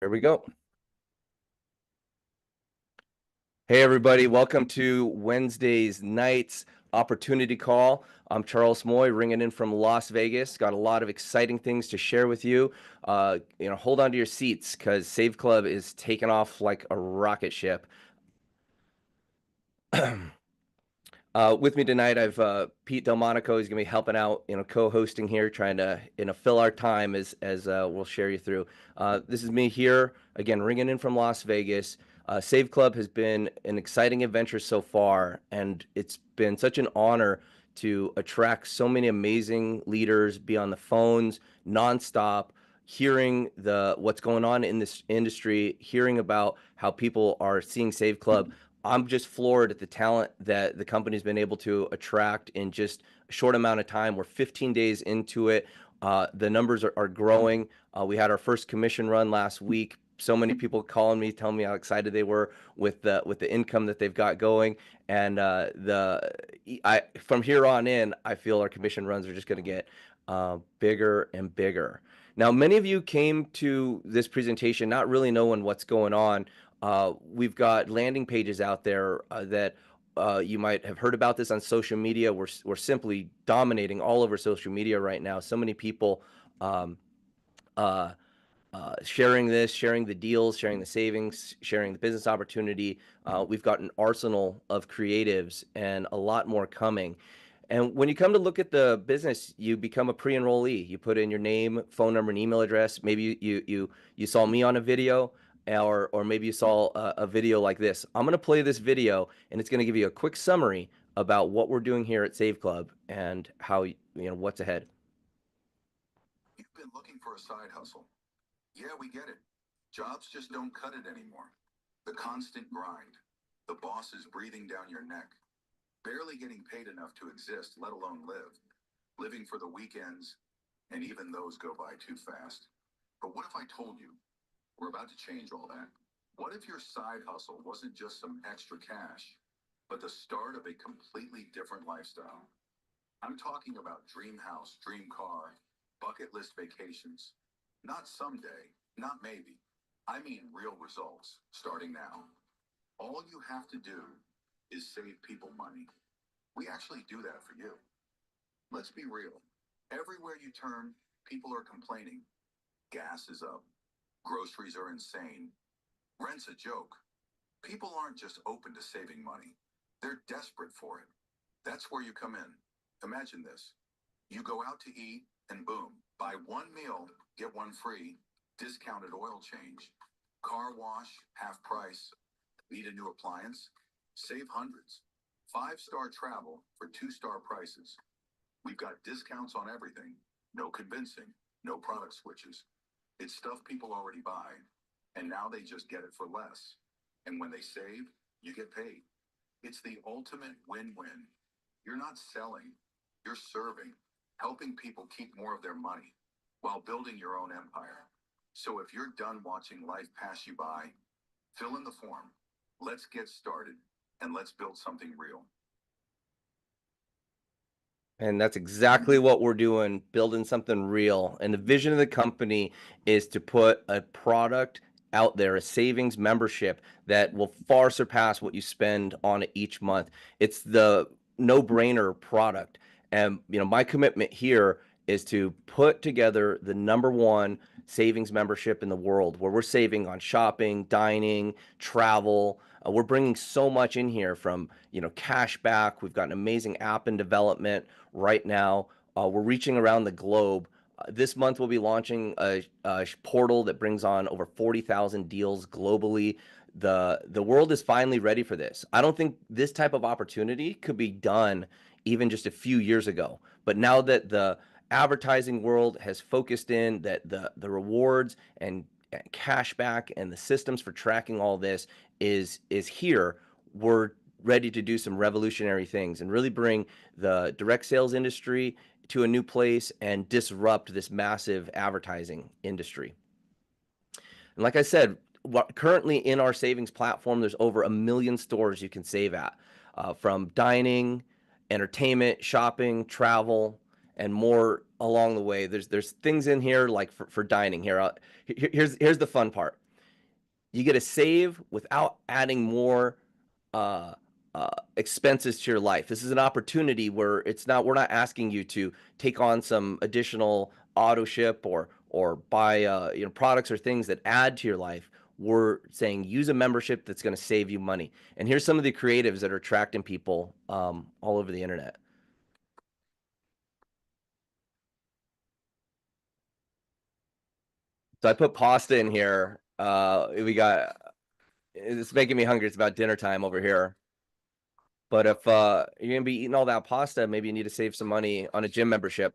There we go. Hey, everybody. Welcome to Wednesday's night's opportunity call. I'm Charles Moy, ringing in from Las Vegas. Got a lot of exciting things to share with you. Hold on to your seats because Save Club is taking off like a rocket ship. With me tonight, I've Pete Delmonico. He's going to be helping out, co-hosting here, trying to, fill our time as we'll share you through. This is me here again, ringing in from Las Vegas. Save Club has been an exciting adventure so far, and it's been such an honor to attract so many amazing leaders, be on the phones nonstop, hearing what's going on in this industry, hearing about how people are seeing Save Club. I'm just floored at the talent that the company's been able to attract in just a short amount of time. We're 15 days into it. The numbers are growing. We had our first commission run last week. So many people calling me, telling me how excited they were with the income that they've got going. And from here on in, I feel our commission runs are just going to get bigger and bigger. Now, many of you came to this presentation not really knowing what's going on. We've got landing pages out there that you might have heard about this on social media. We're simply dominating all over social media right now. So many people um, uh, sharing this, sharing the deals, sharing the savings, sharing the business opportunity. We've got an arsenal of creatives and a lot more coming. And when you come to look at the business, you become a pre-enrollee. You put in your name, phone number, and email address. Maybe you saw me on a video, or maybe you saw a video like this. I'm going to play this video, and it's going to give you a quick summary about what we're doing here at Save Club and how what's ahead. You've been looking for a side hustle. Yeah, we get it. Jobs just don't cut it anymore. The constant grind, the bosses breathing down your neck, barely getting paid enough to exist, let alone live, living for the weekends, and even those go by too fast. But what if I told you we're about to change all that? What if your side hustle wasn't just some extra cash, but the start of a completely different lifestyle? I'm talking about dream house, dream car, bucket list vacations. Not someday, not maybe. I mean real results starting now. All you have to do is save people money. We actually do that for you. Let's be real. Everywhere you turn, people are complaining. Gas is up. Groceries are insane. Rent's a joke. People aren't just open to saving money. They're desperate for it. That's where you come in. Imagine this. You go out to eat and boom, buy one meal, get one free, discounted oil change, car wash, half price, need a new appliance, save hundreds. Five-star travel for two-star prices. We've got discounts on everything, no convincing, no product switches. It's stuff people already buy, and now they just get it for less. And when they save, you get paid. It's the ultimate win-win. You're not selling, you're serving, helping people keep more of their money while building your own empire. So if you're done watching life pass you by, fill in the form. Let's get started and let's build something real. And that's exactly what we're doing, building something real. And the vision of the company is to put a product out there, a savings membership that will far surpass what you spend on it each month. It's the no-brainer product. And my commitment here is to put together the number one savings membership in the world, where we're saving on shopping, dining, travel. We're bringing so much in here from cash back. We've got an amazing app in development right now. We're reaching around the globe. This month, we'll be launching a portal that brings on over 40,000 deals globally. The world is finally ready for this. I don't think this type of opportunity could be done even just a few years ago. But now that the advertising world has focused in, that the rewards and cash back and the systems for tracking all this is here, we're ready to do some revolutionary things and really bring the direct sales industry to a new place and disrupt this massive advertising industry. And like I said, currently in our savings platform, there's over 1 million stores you can save at, from dining, entertainment, shopping, travel, and more along the way. There's things in here like for dining here. Here's the fun part. you get to save without adding more uh, expenses to your life. This is an opportunity where we're not asking you to take on some additional auto ship or buy products or things that add to your life. We're saying use a membership that's going to save you money. And here's some of the creatives that are attracting people all over the internet. So I put pasta in here. We got It's making me hungry. It's about dinner time over here. But if you're gonna be eating all that pasta, maybe you need to save some money on a gym membership.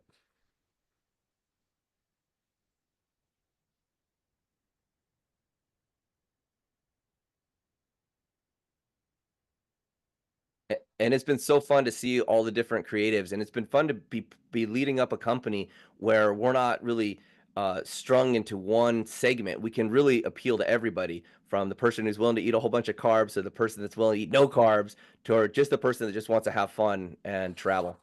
And it's been so fun to see all the different creatives, and it's been fun to be leading up a company where we're not really strung into one segment. We can really appeal to everybody, from the person who's willing to eat a whole bunch of carbs to the person that's willing to eat no carbs to just the person that just wants to have fun and travel.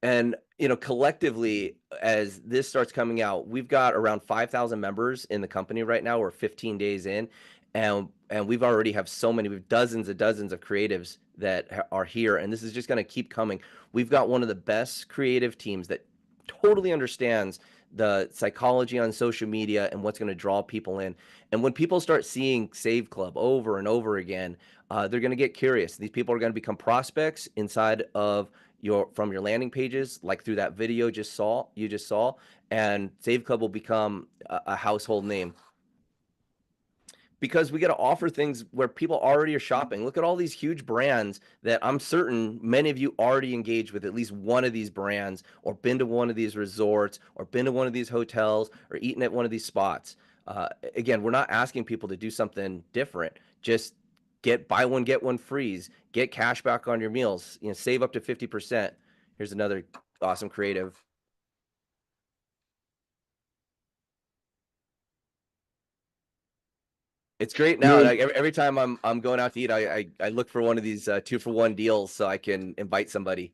And collectively, as this starts coming out, we've got around 5,000 members in the company right now. We're 15 days in, and we've already have so many. We've dozens and dozens of creatives that are here, and this is just going to keep coming. We've got one of the best creative teams that totally understands the psychology on social media and what's going to draw people in. And when people start seeing Save Club over and over again, they're going to get curious. These people are going to become prospects inside of your landing pages, like through that video you just saw, and Save Club will become a household name because we got to offer things where people already are shopping. Look at all these huge brands that I'm certain many of you already engaged with at least one of these brands, or been to one of these resorts, or been to one of these hotels, or eaten at one of these spots. Again, we're not asking people to do something different. Just buy one get one freeze, get cash back on your meals, save up to 50%. Here's another awesome creative. It's great now. Good. Like every time I'm going out to eat, I look for one of these 2-for-1 deals so I can invite somebody.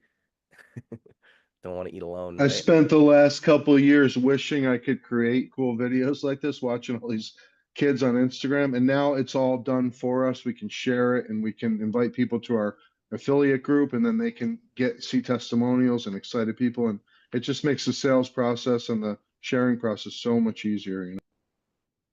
Don't want to eat alone, I right? spent the last couple of years wishing I could create cool videos like this, watching all these kids on Instagram, and now it's all done for us. We can share it and we can invite people to our affiliate group, and then they can see testimonials and excited people, and it just makes the sales process and the sharing process so much easier.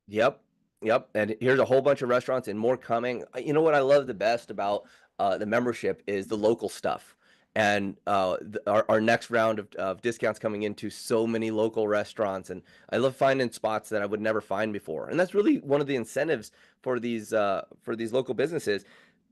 Yep. Yep. And here's a whole bunch of restaurants and more coming. You know what I love the best about the membership is the local stuff. And our next round of discounts coming into so many local restaurants. And I love finding spots that I would never find before. And that's really one of the incentives for these local businesses.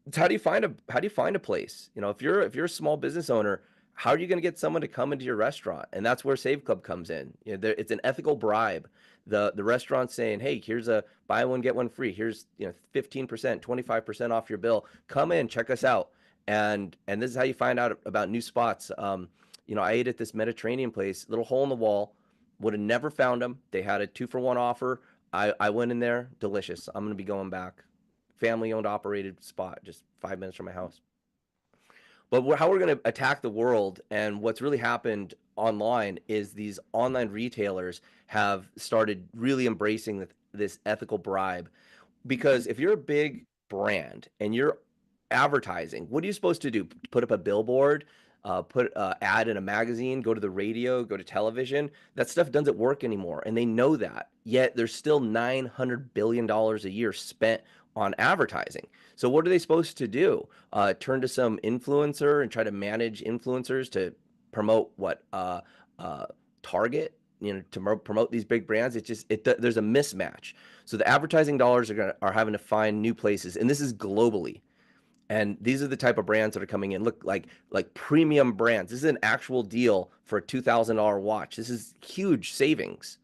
It's how do you find a place? If you're a small business owner, how are you going to get someone to come into your restaurant? And that's where Save Club comes in. It's an ethical bribe. The restaurant's saying, "Hey, here's a buy one get one free. Here's 15%, 25% off your bill. Come in, check us out." And this is how you find out about new spots. I ate at this Mediterranean place, little hole in the wall. Would have never found them. They had a 2-for-1 offer. I went in there, delicious. I'm gonna be going back. Family owned operated spot, just 5 minutes from my house. But how we're going to attack the world, and what's really happened online, is these online retailers have started really embracing this ethical bribe. Because if you're a big brand and you're advertising, what are you supposed to do? Put up a billboard, put ad in a magazine, go to the radio, go to television? That stuff doesn't work anymore, and they know that. Yet there's still $900 billion a year spent on advertising. So what are they supposed to do? Turn to some influencer and try to manage influencers to promote what uh, Target, to promote these big brands? There's a mismatch. So the advertising dollars are having to find new places, and this is globally. And these are the type of brands that are coming in. Look, like premium brands. This is an actual deal for a $2,000 watch. This is huge savings.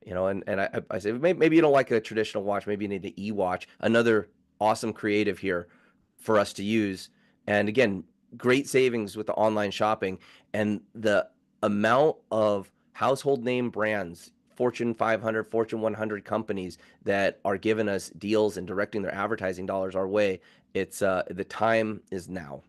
And I say maybe you don't like a traditional watch. Maybe you need the e-watch. Another awesome creative here for us to use. And again, great savings with the online shopping, and the amount of household name brands, Fortune 500, Fortune 100 companies that are giving us deals and directing their advertising dollars our way. It's the time is now.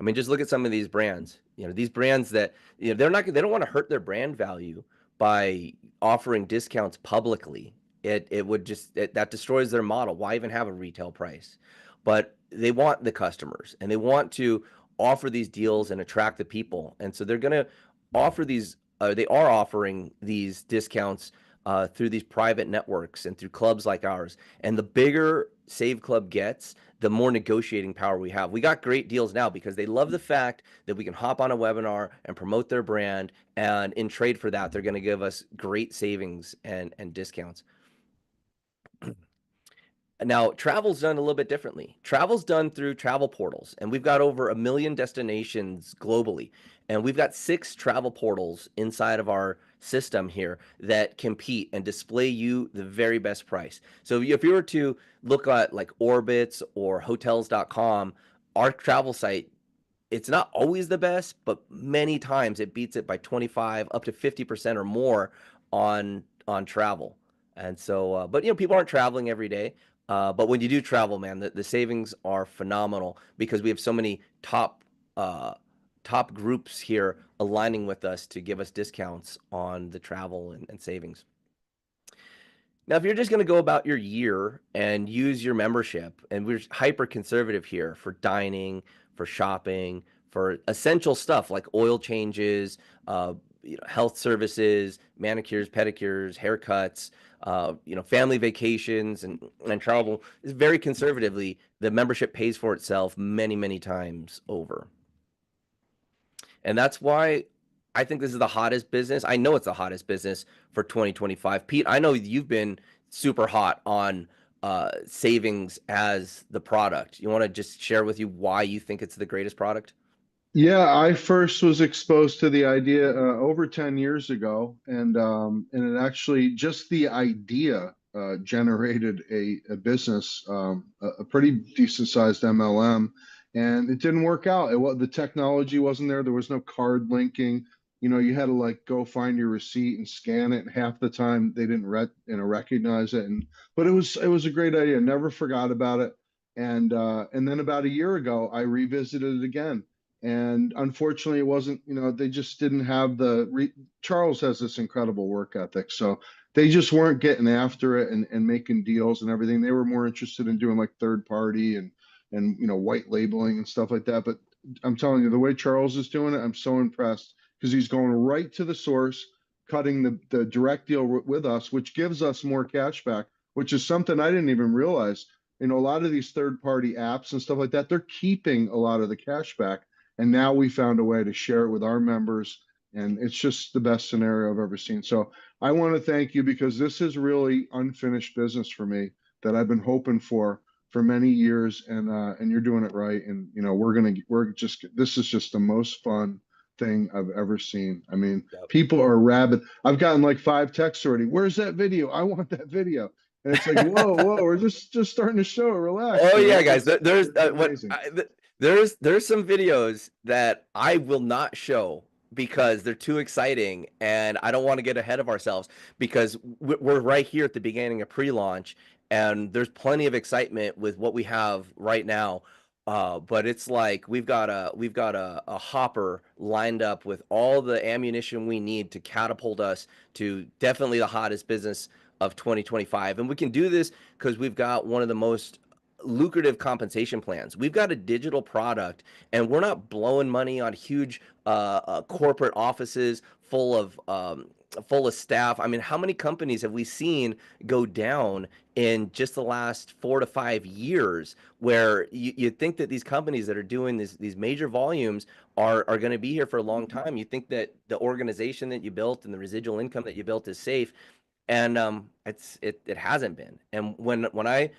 I mean, just look at some of these brands. These brands that they don't want to hurt their brand value by offering discounts publicly. It would just that destroys their model. Why even have a retail price? But they want the customers and they want to offer these deals and attract the people. And so they're going to offer these. They are offering these discounts through these private networks and through clubs like ours. And the bigger Save Club gets, the more negotiating power we have. We got great deals now because they love the fact that we can hop on a webinar and promote their brand. And in trade for that, they're going to give us great savings and discounts. Now, travel's done a little bit differently. Travel's done through travel portals, and we've got over 1 million destinations globally. And we've got 6 travel portals inside of our system here that compete and display you the very best price. So if you were to look at like Orbitz or hotels.com, our travel site, it's not always the best, but many times it beats it by 25 up to 50% or more on travel. And so, but people aren't traveling every day. But when you do travel, man, the savings are phenomenal because we have so many top groups here aligning with us to give us discounts on the travel and savings. Now, if you're just going to go about your year and use your membership, and we're hyper conservative here for dining, for shopping, for essential stuff like oil changes, health services, manicures, pedicures, haircuts, family vacations, and travel, is very conservatively, the membership pays for itself many, many times over. And that's why I think this is the hottest business. I know it's the hottest business for 2025. Pete, I know you've been super hot on savings as the product. You want to just share with you why you think it's the greatest product? Yeah, I first was exposed to the idea over 10 years ago, and it actually just the idea generated a business, a pretty decent sized MLM, and it didn't work out. The technology wasn't there. There was no card linking. You had to like go find your receipt and scan it. And half the time they didn't recognize it. But it was a great idea. Never forgot about it. And then about a year ago, I revisited it again, and unfortunately it wasn't, they just didn't have Charles has this incredible work ethic, so they just weren't getting after it and making deals and everything. They were more interested in doing like third party and white labeling and stuff like that. But I'm telling you, the way Charles is doing it, I'm so impressed because he's going right to the source, cutting the direct deal with us, which gives us more cash back, which is something I didn't even realize. A lot of these third party apps and stuff like that, they're keeping a lot of the cash back, and now we found a way to share it with our members. And it's just the best scenario I've ever seen. So I want to thank you because this is really unfinished business for me that I've been hoping for many years. And you're doing it right. And this is just the most fun thing I've ever seen. I mean, Yep. people are rabid. I've gotten like 5 texts already. Where's that video? I want that video. And it's like, whoa, we're just starting to show. Relax. Oh yeah, guys. There's It's what amazing. there's some videos that I will not show because they're too exciting, and I don't want to get ahead of ourselves because we're right here at the beginning of pre-launch, and there's plenty of excitement with what we have right now. But it's like we've got a hopper lined up with all the ammunition we need to catapult us to definitely the hottest business of 2025, and we can do this because we've got one of the most lucrative compensation plans. We've got a digital product, and we're not blowing money on huge corporate offices full of staff. I mean, how many companies have we seen go down in just the last 4 to 5 years? Where you think that these companies that are doing these major volumes are going to be here for a long time. You think that the organization that you built and the residual income that you built is safe, and it hasn't been. And when I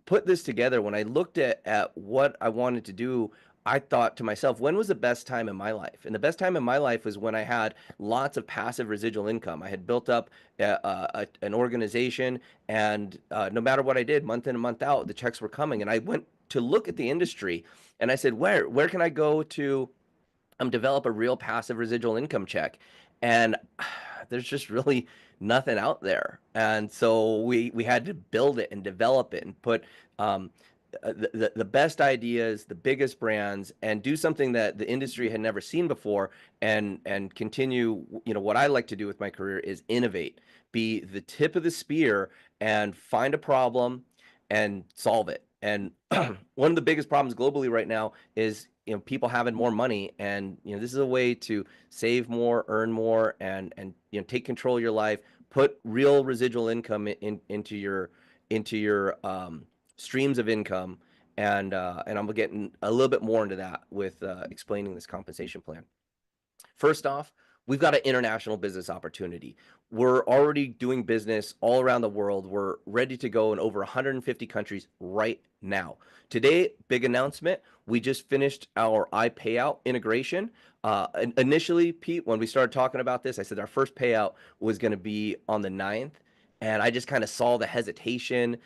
put this together, when I looked at what I wanted to do, I thought to myself, when was the best time in my life? And the best time in my life was when I had lots of passive residual income. I had built up an organization, and no matter what I did, month in and month out, the checks were coming. And I went to look at the industry, and I said, where can I go to develop a real passive residual income check? And there's just really nothing out there. And so we had to build it and develop it and put the best ideas, the biggest brands, and do something that the industry had never seen before, and continue. What I like to do with my career is innovate, be the tip of the spear, and find a problem and solve it. And one of the biggest problems globally right now is people having more money, and this is a way to save more, earn more, and take control of your life, put real residual income into your streams of income, and I'm getting a little bit more into that with explaining this compensation plan. First off, we've got an international business opportunity. We're already doing business all around the world. We're ready to go in over 150 countries right now. Today, big announcement. We just finished our iPayout integration. Initially, Pete, when we started talking about this, I said our first payout was going to be on the 9th. And I just kind of saw the hesitation.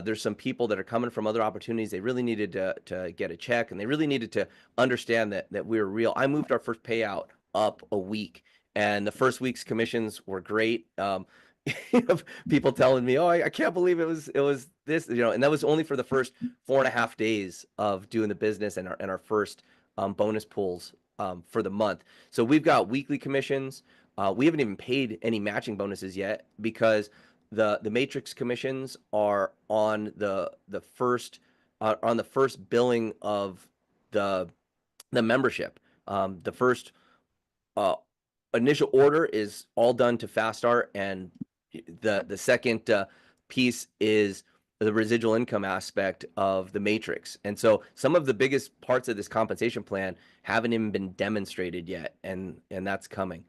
There's some people that are coming from other opportunities. They really needed to get a check, and they really needed to understand that we were real. I moved our first payout up a week, and the first week's commissions were great. People telling me, "Oh, I can't believe it was this," and that was only for the first 4.5 days of doing the business, and our first bonus pools for the month. So we've got weekly commissions. We haven't even paid any matching bonuses yet because the matrix commissions are on the first billing of the membership. The first uh, initial order is all done to Fast Start, and the second piece is the residual income aspect of the matrix. And so some of the biggest parts of this compensation plan haven't even been demonstrated yet, and that's coming.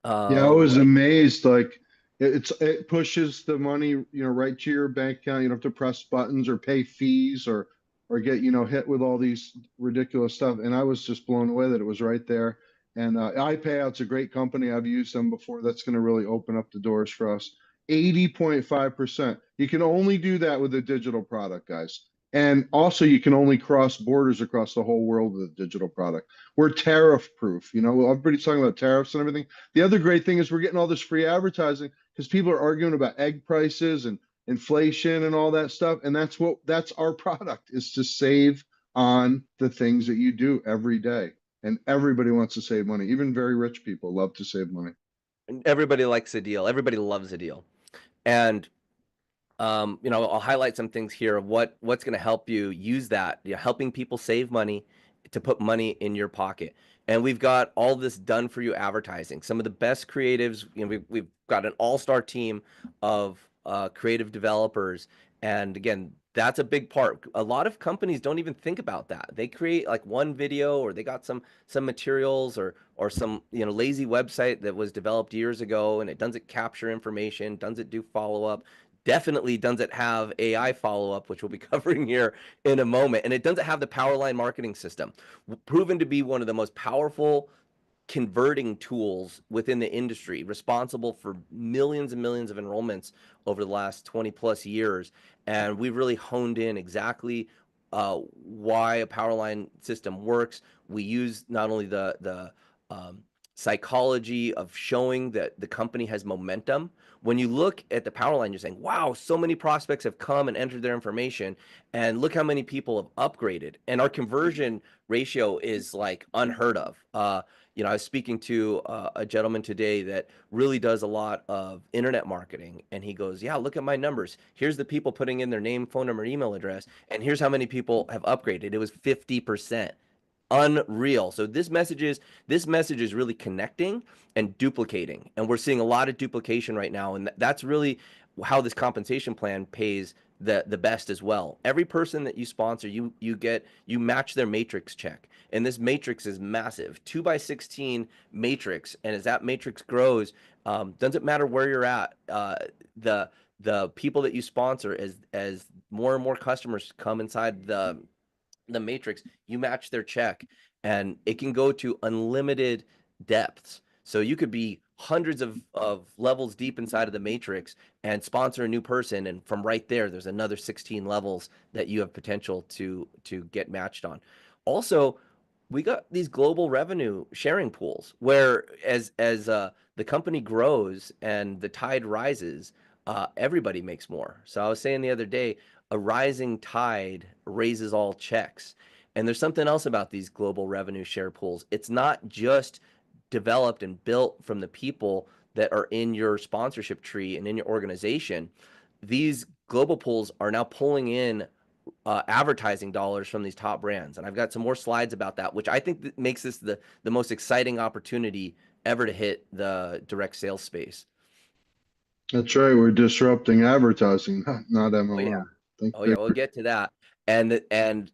Yeah, I was Right. amazed. Like it pushes the money, right to your bank account. You don't have to press buttons or pay fees or get, hit with all these ridiculous stuff. And I was just blown away that it was right there. And iPayout's a great company. I've used them before. That's going to really open up the doors for us. 80.5%. You can only do that with a digital product, guys. And also, you can only cross borders across the whole world with a digital product. We're tariff proof. Everybody's talking about tariffs and everything. The other great thing is we're getting all this free advertising because people are arguing about egg prices and inflation and all that stuff. And that's our product, is to save on the things that you do every day. And everybody wants to save money. Even very rich people love to save money. Everybody likes a deal. Everybody loves a deal. And I'll highlight some things here of what's going to help you use that, helping people save money to put money in your pocket. And we've got all this done for you advertising. Some of the best creatives, we've got an all-star team of creative developers. And again, that's a big part. A lot of companies don't even think about that. They create like one video, or they got some materials, or some lazy website that was developed years ago, and it doesn't capture information, doesn't do follow-up, definitely doesn't have AI follow up, which we'll be covering here in a moment. And it doesn't have the Powerline marketing system, proven to be one of the most powerful converting tools within the industry, responsible for millions and millions of enrollments over the last 20 plus years. And we've really honed in exactly why a Powerline system works. We use not only the psychology of showing that the company has momentum. When you look at the Powerline, you're saying, wow, so many prospects have come and entered their information, and look how many people have upgraded. And our conversion ratio is like unheard of. I was speaking to a gentleman today that really does a lot of internet marketing, and he goes, "Yeah, look at my numbers. Here's the people putting in their name, phone number, email address, and here's how many people have upgraded. It was 50%. Unreal." So this message is really connecting and duplicating, and we're seeing a lot of duplication right now, and that's really how this compensation plan pays the best as well. Every person that you sponsor, you match their matrix check, and this matrix is massive, 2 by 16 matrix, and as that matrix grows, doesn't matter where you're at, the people that you sponsor, as more and more customers come inside the matrix, you match their check, and it can go to unlimited depths. So you could be hundreds of levels deep inside of the matrix and sponsor a new person, and from right there's another 16 levels that you have potential to get matched on. Also, we got these global revenue sharing pools where as the company grows and the tide rises, everybody makes more. So I was saying the other day, a rising tide raises all checks. And there's something else about these global revenue share pools. It's not just developed and built from the people that are in your sponsorship tree and in your organization. These global pools are now pulling in advertising dollars from these top brands. And I've got some more slides about that, which I think makes this the most exciting opportunity ever to hit the direct sales space. That's right. We're disrupting advertising, not Oh yeah. MLM. Think Oh yeah, big. we'll get to that. And and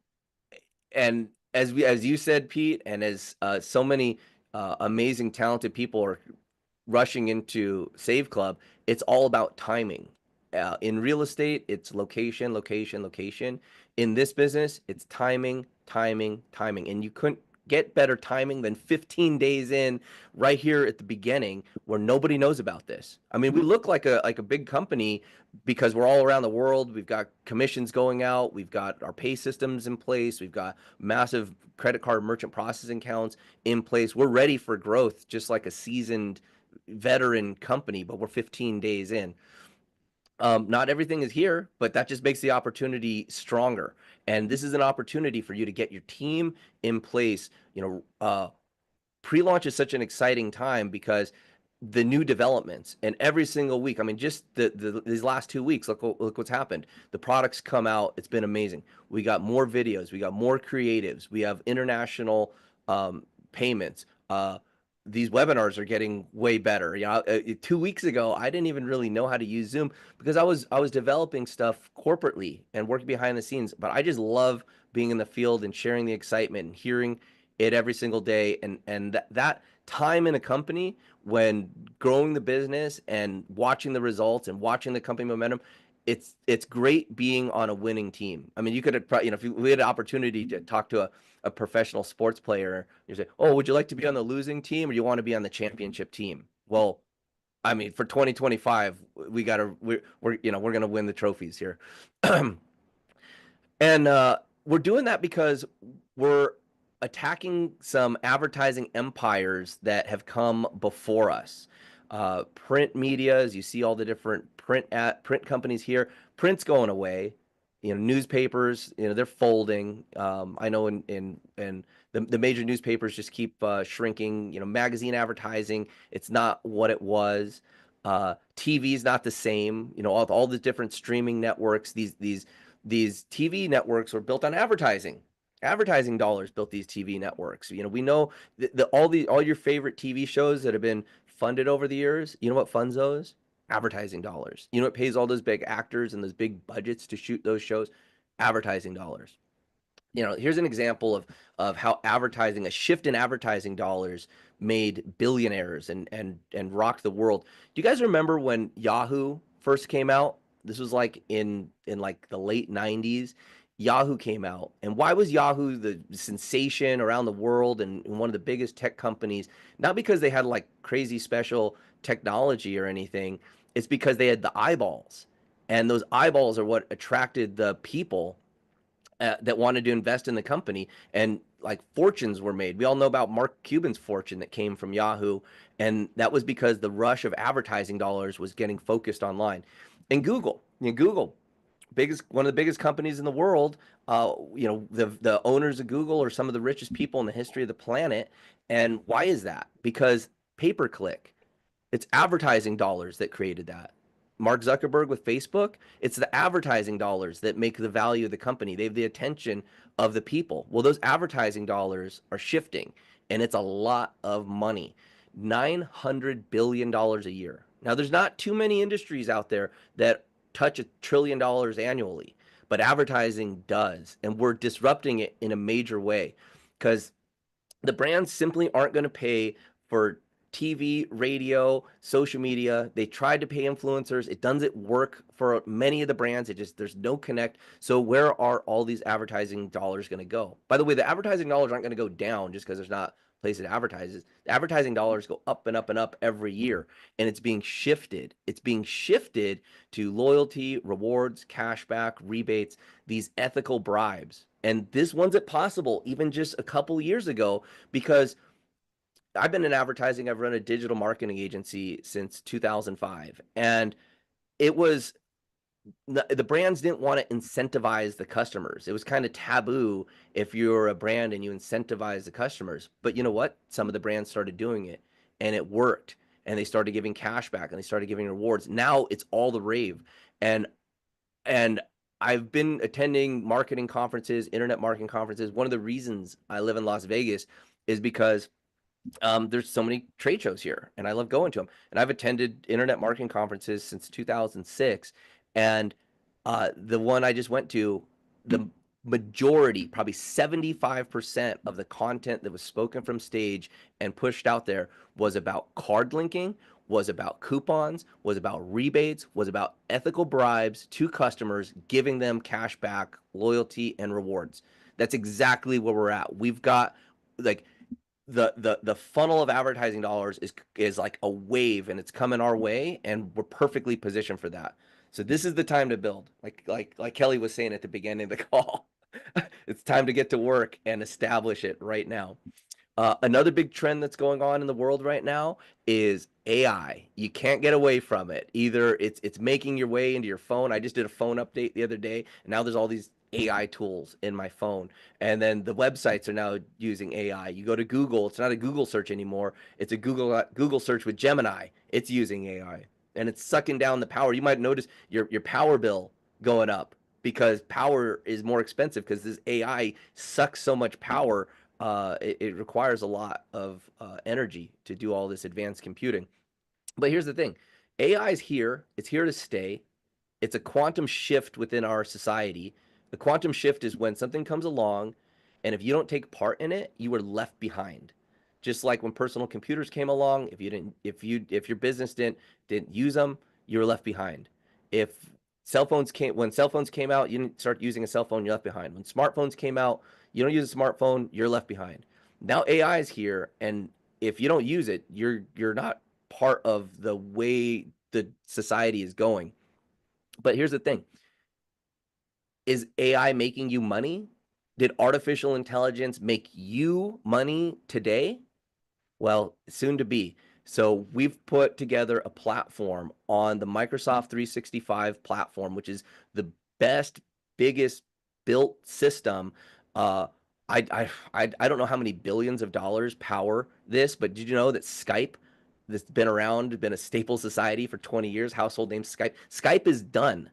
as you said, Pete, and as so many amazing talented people are rushing into Save Club, it's all about timing. In real estate, it's location, location, location. In this business, it's timing, timing, timing. And you couldn't get better timing than 15 days in right here at the beginning where nobody knows about this. I mean, we look like a big company because we're all around the world. We've got commissions going out, we've got our pay systems in place, we've got massive credit card merchant processing accounts in place. We're ready for growth just like a seasoned veteran company, but we're 15 days in. Not everything is here, but that just makes the opportunity stronger. And this is an opportunity for you to get your team in place. Pre-launch is such an exciting time because the new developments and every single week. I mean, just these last 2 weeks, look what's happened. The products come out. It's been amazing. We got more videos. We got more creatives. We have international payments. These webinars are getting way better. 2 weeks ago, I didn't even really know how to use Zoom because I was developing stuff corporately and working behind the scenes. But I just love being in the field and sharing the excitement and hearing it every single day. And that time in a company when growing the business and watching the results and watching the company momentum, it's great being on a winning team. I mean, you could have, if we had an opportunity to talk to a professional sports player, you say, "Oh, would you like to be on the losing team or do you want to be on the championship team?" Well, I mean, for 2025, we're gonna win the trophies here. And we're doing that because we're attacking some advertising empires that have come before us. Print media, as you see all the different print companies here, print's going away. Newspapers, they're folding. I know in the major newspapers just keep shrinking. Magazine advertising, it's not what it was. TV is not the same. All the different streaming networks, these TV networks were built on advertising. Advertising dollars built these TV networks. We know all your favorite TV shows that have been funded over the years. You know what funds those? Advertising dollars. You know what pays all those big actors and those big budgets to shoot those shows? Advertising dollars. Here's an example of how a shift in advertising dollars made billionaires and rocked the world. Do you guys remember when Yahoo first came out? This was like in like the late 90s. Yahoo came out. And why was Yahoo the sensation around the world and one of the biggest tech companies? Not because they had like crazy special technology or anything. It's because they had the eyeballs. And those eyeballs are what attracted the people that wanted to invest in the company, and like fortunes were made. We all know about Mark Cuban's fortune that came from Yahoo, and that was because the rush of advertising dollars was getting focused online. And Google, one of the biggest companies in the world. The owners of Google are some of the richest people in the history of the planet. And why is that? Because pay per click. It's advertising dollars that created that. Mark Zuckerberg with Facebook, it's the advertising dollars that make the value of the company. They have the attention of the people. Well, those advertising dollars are shifting, and it's a lot of money. $900 billion a year. Now, there's not too many industries out there that touch $1 trillion annually, but advertising does, and we're disrupting it in a major way because the brands simply aren't going to pay for TV, radio, social media. They tried to pay influencers. It doesn't work for many of the brands. There's no connect. So where are all these advertising dollars going to go? By the way, the advertising dollars aren't going to go down just because there's not places to advertise. The advertising dollars go up and up and up every year, and it's being shifted. It's being shifted to loyalty, rewards, cashback, rebates, these ethical bribes. And this one's it possible even just a couple years ago because I've been in advertising. I've run a digital marketing agency since 2005. And it was the brands didn't want to incentivize the customers. It was kind of taboo if you're a brand and you incentivize the customers. But you know what? Some of the brands started doing it and it worked. And they started giving cash back and they started giving rewards. Now it's all the rave. And and I've been attending marketing conferences, internet marketing conferences. One of the reasons I live in Las Vegas is because there's so many trade shows here, and I love going to them. And I've attended internet marketing conferences since 2006, and the one I just went to, the majority, probably 75% of the content that was spoken from stage and pushed out there was about card linking, was about coupons, was about rebates, was about ethical bribes to customers, giving them cash back, loyalty, and rewards. That's exactly where we're at. We've got like the funnel of advertising dollars is like a wave and it's coming our way and we're perfectly positioned for that. So this is the time to build. Like Kelly was saying at the beginning of the call. It's time to get to work and establish it right now. Another big trend that's going on in the world right now is AI. You can't get away from it. Either it's making your way into your phone. I just did a phone update the other day, and now there's all these AI tools in my phone. And then the websites are now using AI. You go to Google, it's not a Google search anymore. It's a Google search with Gemini. It's using AI. And it's sucking down the power. You might notice your power bill going up because power is more expensive because this AI sucks so much power. It requires a lot of energy to do all this advanced computing. But here's the thing, AI is here, it's here to stay. It's a quantum shift within our society. The quantum shift is when something comes along, and if you don't take part in it, you are left behind. Just like when personal computers came along, if your business didn't use them, you were left behind. If when cell phones came out, you didn't start using a cell phone, you're left behind. When smartphones came out, you don't use a smartphone, you're left behind. Now AI is here, and if you don't use it, you're not part of the way the society is going. But here's the thing, is AI making you money? Did artificial intelligence make you money today? Well, soon to be. So we've put together a platform on the Microsoft 365 platform, which is the best, biggest built system. Uh, I don't know how many billions of dollars power this, but did you know that Skype, that's been around, been a staple society for 20 years, household name Skype. Skype is done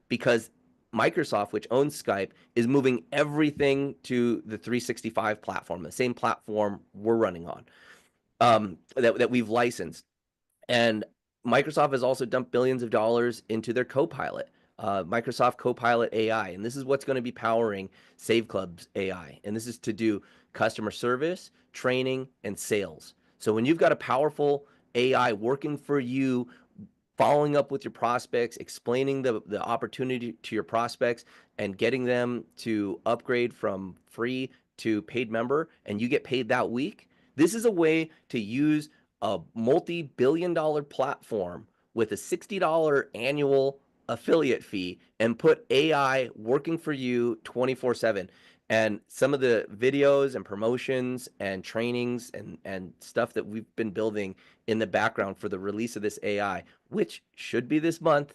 because Microsoft, which owns Skype, is moving everything to the 365 platform, the same platform we're running on, that we've licensed. And Microsoft has also dumped billions of dollars into their Copilot, Microsoft Copilot AI. And this is what's going to be powering Save Club's AI. And this is to do customer service, training, and sales. So when you've got a powerful AI working for you, following up with your prospects, explaining the opportunity to your prospects, and getting them to upgrade from free to paid member, and you get paid that week. This is a way to use a multi-billion-dollar platform with a $60 annual affiliate fee and put AI working for you 24/7. And some of the videos and promotions and trainings and stuff that we've been building in the background for the release of this AI, which should be this month.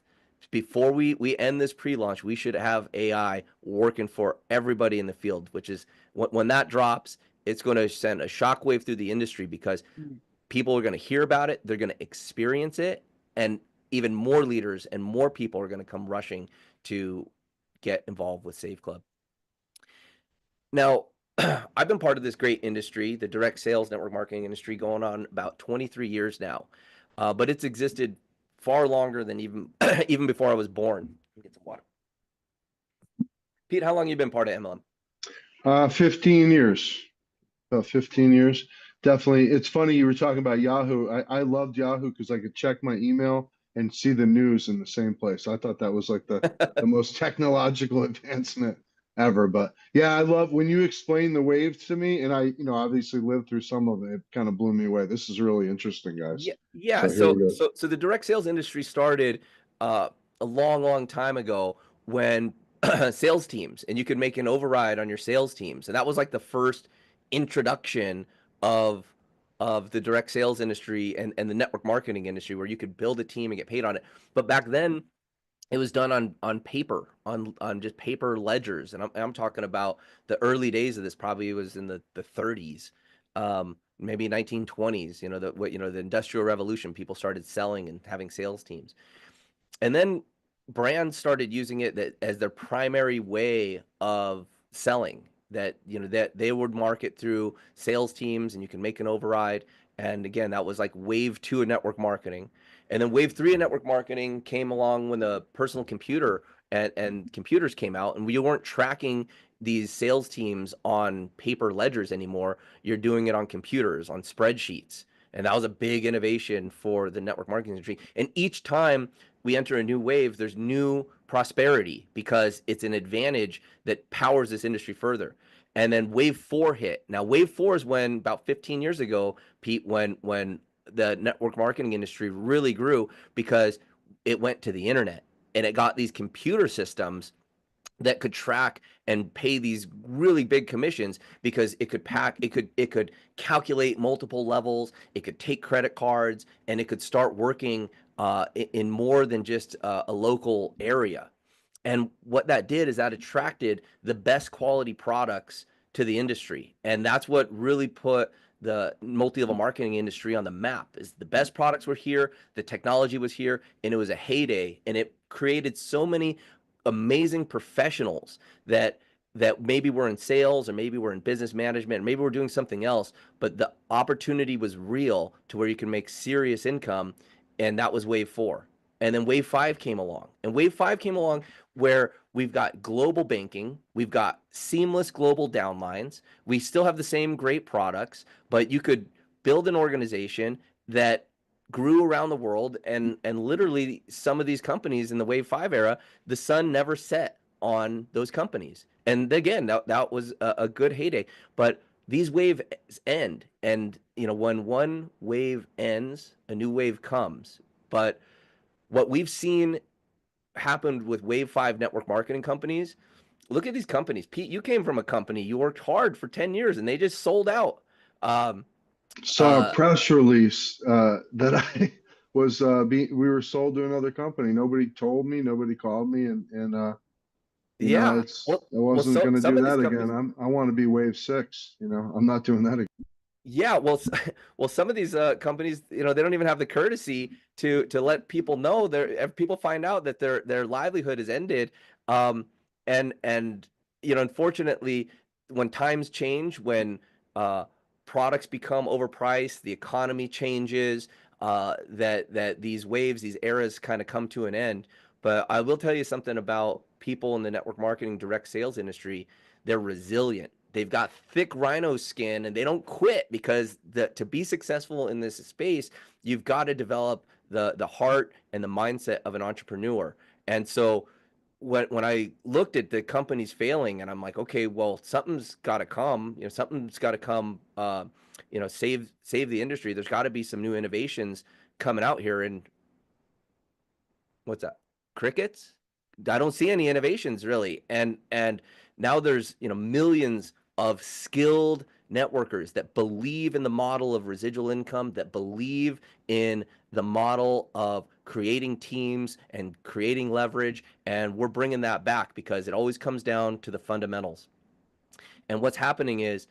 Before we end this pre-launch, we should have AI working for everybody in the field, which is when that drops, it's going to send a shockwave through the industry because people are going to hear about it, they're going to experience it, and even more leaders and more people are going to come rushing to get involved with Save Club. Now, I've been part of this great industry, the direct sales network marketing industry, going on about 23 years now, but it's existed far longer than even even before I was born. Get some water. Pete, how long have you been part of MLM? 15 years. About 15 years. Definitely. It's funny you were talking about Yahoo. I loved Yahoo because I could check my email and see the news in the same place. I thought that was like the most technological advancement ever. But yeah, I love when you explain the waves to me, and obviously lived through some of it. It kind of blew me away. This is really interesting, guys. Yeah, yeah. So here we So, go. so, so the direct sales industry started a long, long time ago when sales teams, and you could make an override on your sales teams, and that was like the first introduction of the direct sales industry and the network marketing industry, where you could build a team and get paid on it. But back then, it was done on paper, on just paper ledgers, and I'm talking about the early days of this. Probably was in the 30s, maybe 1920s. You know, the Industrial Revolution. People started selling and having sales teams, and then brands started using it as their primary way of selling, that that they would market through sales teams and you can make an override. And again, that was like wave 2 of network marketing. And then wave 3 of network marketing came along when the personal computer and computers came out, and we weren't tracking these sales teams on paper ledgers anymore. You're doing it on computers, on spreadsheets. And that was a big innovation for the network marketing industry. And each time we enter a new wave, there's new prosperity because it's an advantage that powers this industry further. And then wave 4 hit. Now, wave 4 is when, about 15 years ago, Pete, when the network marketing industry really grew, because it went to the internet and it got these computer systems that could track and pay these really big commissions, because it could calculate multiple levels, it could take credit cards, and it could start working in more than just a local area. And what that did is that attracted the best quality products to the industry. And that's what really put the multi-level marketing industry on the map. Is the best products were here, the technology was here, and it was a heyday. And it created so many amazing professionals that maybe were in sales, or maybe were in business management, or maybe we're doing something else, but the opportunity was real to where you can make serious income. And that was wave 4. And then wave 5 came along. And wave 5 came along where we've got global banking, we've got seamless global downlines, we still have the same great products, but you could build an organization that grew around the world. And literally, some of these companies in the wave 5 era, the sun never set on those companies. And again, that was a good heyday. But these waves end, and when one wave ends, a new wave comes. But what we've seen happened with wave 5 network marketing companies, look at these companies. Pete, you came from a company, you worked hard for 10 years and they just sold out. um, Saw a uh, press release that I was we were sold to another company. Nobody told me, nobody called me, and yeah, it's I wasn't so going to some do of these that again. companies. I want to be wave 6. I'm not doing that again. Yeah, well, well, some of these companies, they don't even have the courtesy to let people know. If people find out that their livelihood is ended, um, and unfortunately, when times change, when uh, products become overpriced, the economy changes, that these waves, these eras, kind of come to an end. But I will tell you something about people in the network marketing direct sales industry. They're resilient. They've got thick rhino skin and they don't quit, because to be successful in this space, you've got to develop the heart and the mindset of an entrepreneur. And so when I looked at the companies failing, and I'm like, okay, well, something's got to come. Something's got to come. Save the industry. There's got to be some new innovations coming out here. And what's that? Crickets? I don't see any innovations really. And now there's, millions of skilled networkers that believe in the model of residual income, that believe in the model of creating teams and creating leverage, and we're bringing that back because it always comes down to the fundamentals. And what's happening is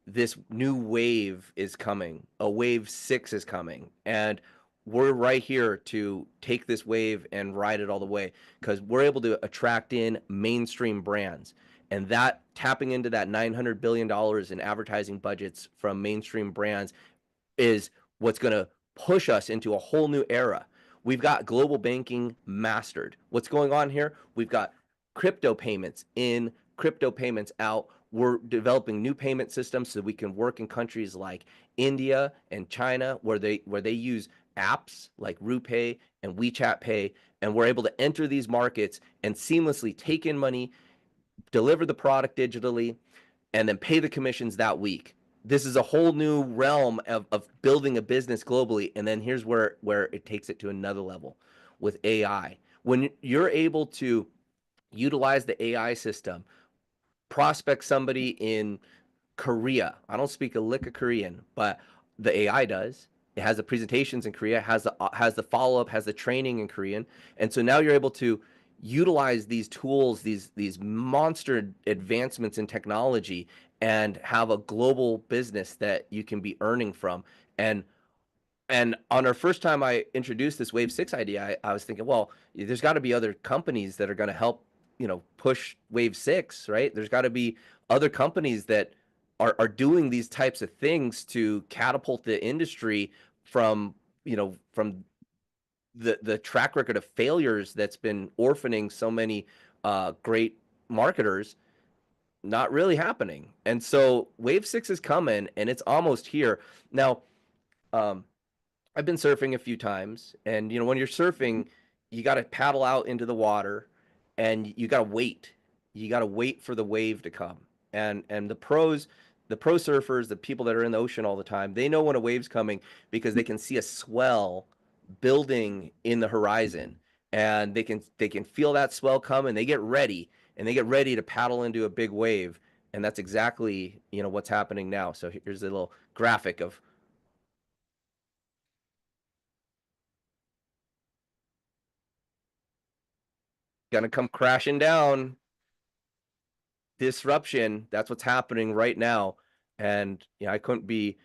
this new wave is coming. A wave 6 is coming. And we're right here to take this wave and ride it all the way, because we're able to attract in mainstream brands. And that, tapping into that $900 billion in advertising budgets from mainstream brands, is what's going to push us into a whole new era. We've got global banking mastered. What's going on here? We've got crypto payments in, crypto payments out. We're developing new payment systems so we can work in countries like India and China, where they use apps like RuPay and WeChat Pay, and we're able to enter these markets and seamlessly take in money, deliver the product digitally, and then pay the commissions that week. This is a whole new realm of building a business globally. And then here's where it takes it to another level with AI. When you're able to utilize the AI system, prospect somebody in Korea. I don't speak a lick of Korean, but the AI does. It has the presentations in Korea, has the follow up, has the training in Korean, and so now you're able to utilize these tools, these monster advancements in technology, and have a global business that you can be earning from. And on our first time I introduced this Wave 6 idea, I was thinking, well, there's got to be other companies that are going to help, push Wave 6, right? There's got to be other companies that are doing these types of things to catapult the industry from, from the track record of failures that's been orphaning so many great marketers, not really happening. And so Wave 6 is coming and it's almost here. Now, um, I've been surfing a few times, and when you're surfing, you got to paddle out into the water, and you got to wait. You got to wait for the wave to come. And the pro surfers, the people that are in the ocean all the time, they know when a wave's coming because they can see a swell building in the horizon, and they can feel that swell come, and they get ready, to paddle into a big wave. And that's exactly what's happening now. So here's a little graphic of gonna come crashing down. Disruption. That's what's happening right now. And I couldn't be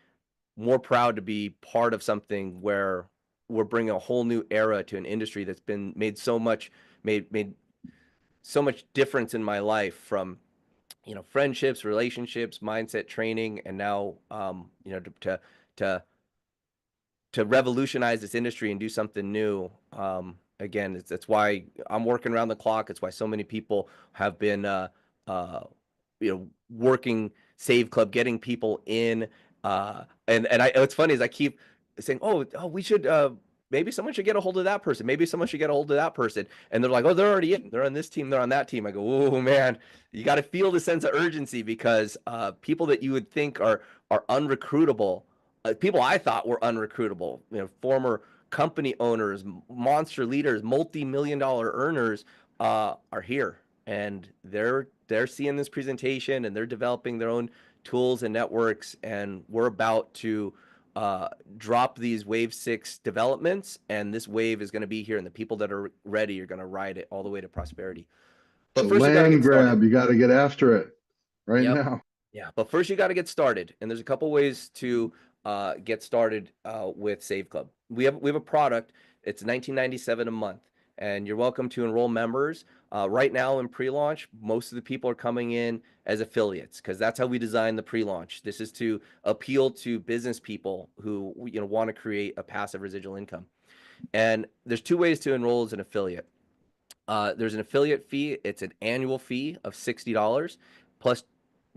more proud to be part of something where we're bringing a whole new era to an industry that's been made so much difference in my life, from friendships, relationships, mindset training, and now to to revolutionize this industry and do something new. Again, that's why I'm working around the clock. It's why so many people have been, uh, working Save Club, getting people in. What's funny is I keep saying, oh, we should, maybe someone should get a hold of that person. Maybe someone should get a hold of that person. And they're like, oh, they're already in. They're on this team. They're on that team. I go, oh man, you got to feel the sense of urgency, because people that you would think are unrecruitable, people I thought were unrecruitable, former company owners, monster leaders, multi-million-dollar earners, are here, and they're seeing this presentation, and they're developing their own tools and networks, and we're about to drop these Wave 6 developments, and this wave is going to be here, and the people that are ready are going to ride it all the way to prosperity. It's But a first, you got to land get started. grab. You got to get after it right Yep. now. Yeah, but first you got to get started, and there's a couple ways to get started with Save Club. We have a product. It's $19.97 a month, and you're welcome to enroll members. Right now in pre-launch, most of the people are coming in as affiliates, because that's how we designed the pre-launch. This is to appeal to business people who want to create a passive residual income. And there's two ways to enroll as an affiliate. There's an affiliate fee. It's an annual fee of $60 plus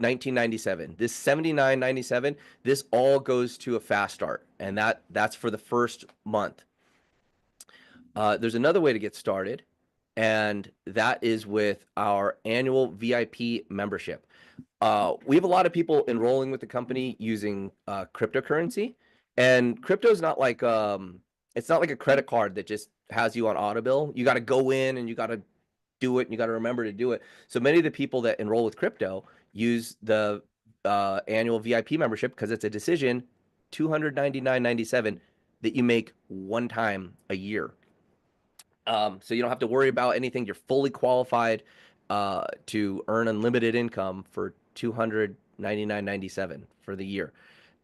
$19.97. This $79.97, this all goes to a fast start, and that's for the first month. There's another way to get started, and that is with our annual VIP membership. We have a lot of people enrolling with the company using cryptocurrency, and crypto is not like it's not like a credit card that just has you on auto bill. You got to go in and you got to do it, and you got to remember to do it. So many of the people that enroll with crypto use the annual VIP membership because it's a decision, $299.97, that you make one time a year. So you don't have to worry about anything. You're fully qualified to earn unlimited income for $299.97 for the year.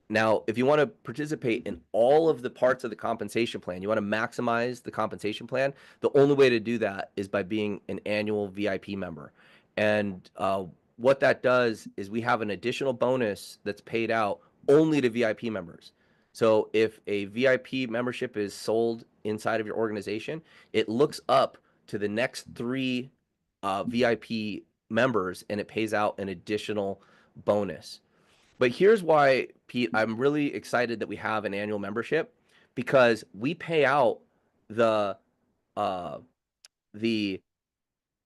Now, if you want to participate in all of the parts of the compensation plan, you want to maximize the compensation plan, the only way to do that is by being an annual VIP member. And what that does is we have an additional bonus that's paid out only to VIP members. So if a VIP membership is sold inside of your organization, it looks up to the next three VIP members, and it pays out an additional bonus. But here's why, Pete, I'm really excited that we have an annual membership, because we pay out the uh, the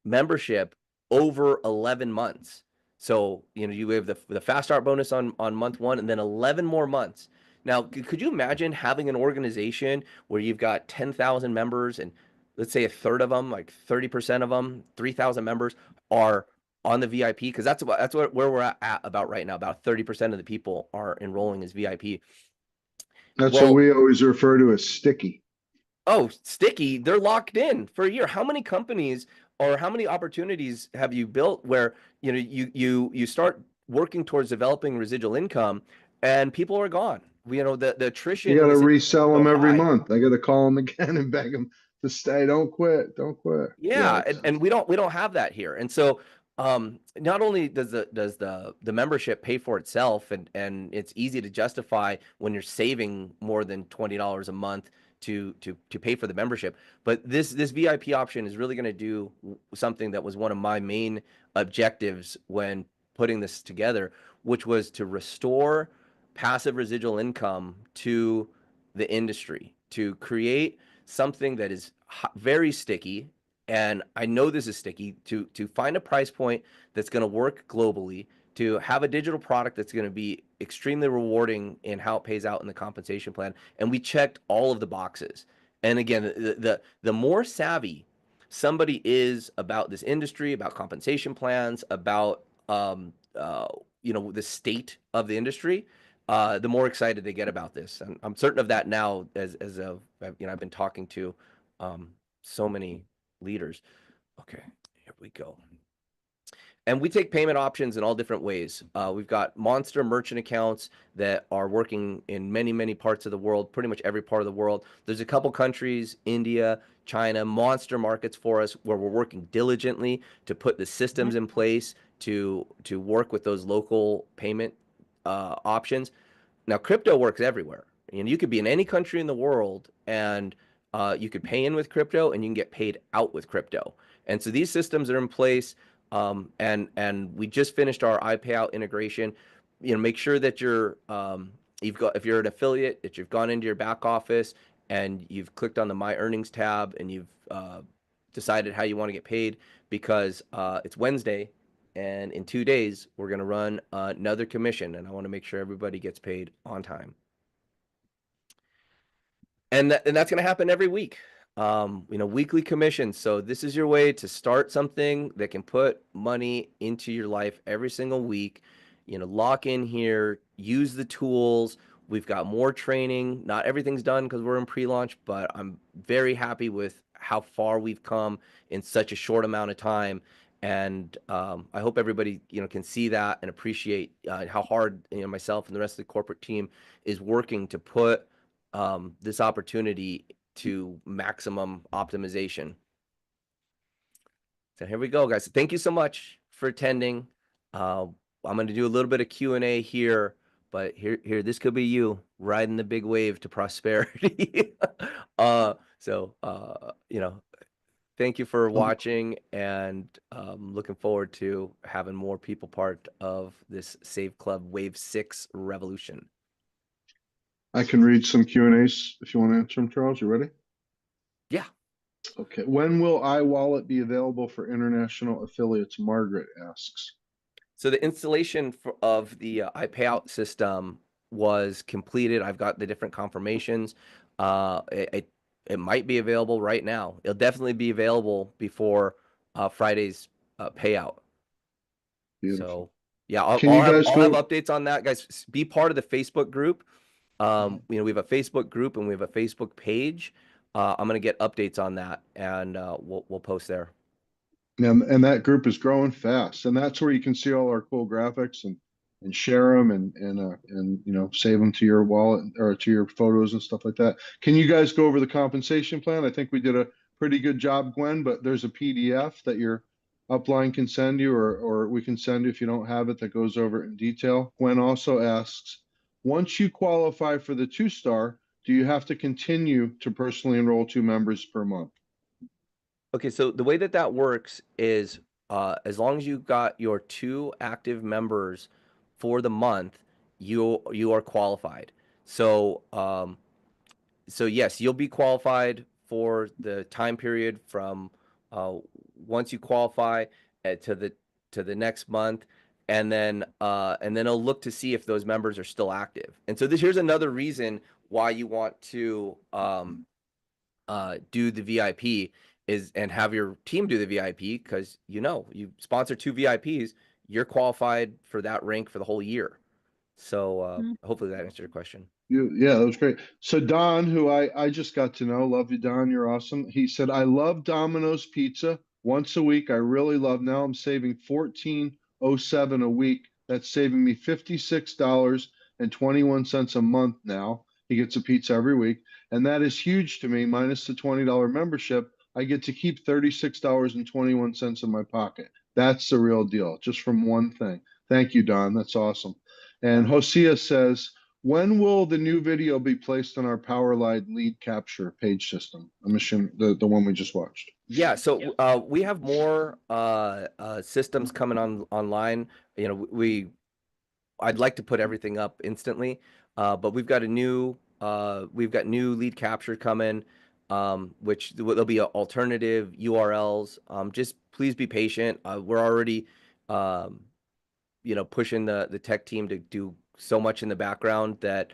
membership over 11 months. So, you have the fast start bonus on month one, and then 11 more months. Now, could you imagine having an organization where you've got 10,000 members, and let's say a third of them, like 30% of them, 3,000 members are on the VIP? Because where we're at about right now. About 30% of the people are enrolling as VIP. That's what Well, we always refer to as sticky. oh, sticky, they're locked in for a year. How many companies or how many opportunities have you built where you start working towards developing residual income and people are gone? The You attrition got in to this industry resell is them so every high. month. I got to call them again and beg them to stay. Don't quit. Don't quit. Yeah, Yeah, it's and we don't have that here. And so not only does the membership pay for itself, and it's easy to justify when you're saving more than $20 a month to pay for the membership, but this VIP option is really going to do something that was one of my main objectives when putting this together, which was to restore passive residual income to the industry, to create something that is very sticky. And I know this is sticky, to find a price point that's going to work globally, to have a digital product that's going to be extremely rewarding in how it pays out in the compensation plan. And we checked all of the boxes. And again, the more savvy somebody is about this industry, about compensation plans, about the state of the industry, the more excited they get about this. And I'm certain of that now, I've been talking to so many leaders. Okay, here we go. And we take payment options in all different ways. We've got monster merchant accounts that are working in many, many parts of the world, pretty much every part of the world. There's a couple countries, India, China, monster markets for us where we're working diligently to put the systems in place to work with those local payment options. Now, crypto works everywhere. You could be in any country in the world, and you could pay in with crypto, and you can get paid out with crypto. And so these systems are in place, and we just finished our iPayout integration. Make sure that you've got, if you're an affiliate, that you've gone into your back office and you've clicked on the My Earnings tab, and you've decided how you want to get paid, because it's Wednesday, and in 2 days we're going to run another commission, and I want to make sure everybody gets paid on time. And that's going to happen every week. Weekly commissions. So this is your way to start something that can put money into your life every single week. Lock in here, use the tools. We've got more training. Not everything's done because we're in pre-launch, but I'm very happy with how far we've come in such a short amount of time. And I hope everybody can see that and appreciate how hard myself and the rest of the corporate team is working to put this opportunity to maximum optimization. So here we go, guys. Thank you so much for attending. I'm going to do a little bit of Q&A here, but here, this could be you riding the big wave to prosperity. Thank you for Um, watching, and looking forward to having more people part of this Save Club Wave 6 revolution. I can read some Q&As if you want to answer them, Charles. You ready? Yeah. Okay. When will iWallet be available for international affiliates? Margaret asks. So the installation of the iPayout system was completed. I've got the different confirmations. It might be available right now. It'll definitely be available before Friday's payout. Beautiful. So yeah, Can you guys I'll have go? updates on that, guys. Be part of the Facebook group. We have a Facebook group and we have a Facebook page. I'm gonna get updates on that, and we'll post there. And that group is growing fast, and that's where you can see all our cool graphics and share them and save them to your wallet or to your photos and stuff like that. Can you guys go over the compensation plan? I think we did a pretty good job, Gwen, but there's a PDF that your upline can send you, or we can send you if you don't have it, that goes over it in detail. Gwen also asks, once you qualify for the 2-star, do you have to continue to personally enroll 2 members per month? Okay, so the way that works is, as long as you've got your 2 active members for the month, you are qualified. So yes, you'll be qualified for the time period from uh, once you qualify to the next month, and then I'll look to see if those members are still active. And so here's another reason why you want to do the VIP and have your team do the VIP, because you sponsor 2 VIPs, you're qualified for that rank for the whole year. So hopefully that answered your question. Yeah, that was great. So Don, who I just got to know, love you, Don. You're awesome. He said, I love Domino's pizza. once a week. I really love. Now I'm saving 14.07 a week. That's saving me $56.21 a month now. He gets a pizza every week, and that is huge to me. Minus the $20 membership, I get to keep $36.21 in my pocket. That's the real deal, just from one thing. Thank you, Don. That's awesome. And Hosea says, when will the new video be placed on our PowerLine lead capture page system? I'm assuming the one we just watched. Yeah, so we have more systems coming online. You know, I'd like to put everything up instantly, but we've got new lead capture coming, which there'll be alternative URLs. Just please be patient. We're already um, pushing the tech team to do so much in the background that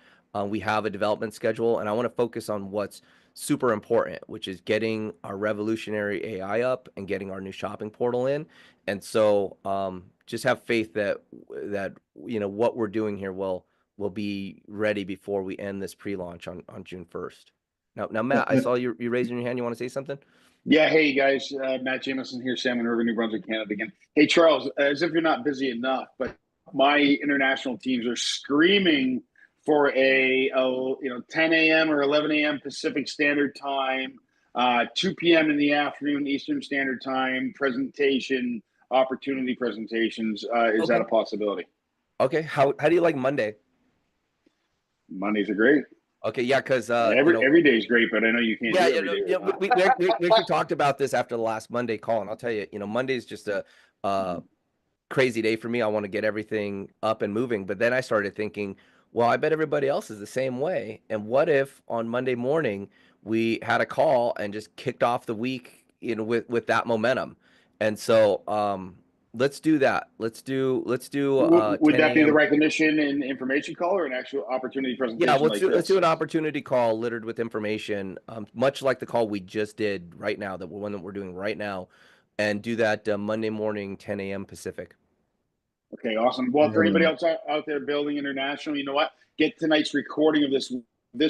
we have a development schedule, and I want to focus on what's super important, which is getting our revolutionary AI up and getting our new shopping portal in. And so just have faith that what we're doing here will be ready before we end this pre-launch on June 1st. Now, Matt, I saw you raising your hand. You want to say something? Yeah, hey guys, Matt Jameson here, Salmon River, New Brunswick, Canada again. Hey Charles, as if you're not busy enough, but my international teams are screaming for a 10 a.m. or 11 a.m. Pacific Standard Time, 2 p.m. in the afternoon Eastern Standard Time opportunity presentations. Is that Okay. a possibility? Okay. How do you like Monday? Mondays are great. Okay, yeah, because Every day is great, but I know you can't yeah, do every day yeah, right we actually talked about this after the last Monday call, and I'll tell you, Monday is just a crazy day for me. I want to get everything up and moving, but then I started thinking, well, I bet everybody else is the same way. And what if on Monday morning we had a call and just kicked off the week, with that momentum? And so let's do that. Let's do Would 10 that be the a.m. recognition and information call or an actual opportunity Yeah, presentation like let's do this? an opportunity call littered with information, much like the call we just did right now, that one that we're doing right now, and do that Monday morning, 10 a.m. Pacific. Okay, awesome. Well, for Right anybody on. else out there building international, you know what? Get tonight's recording of this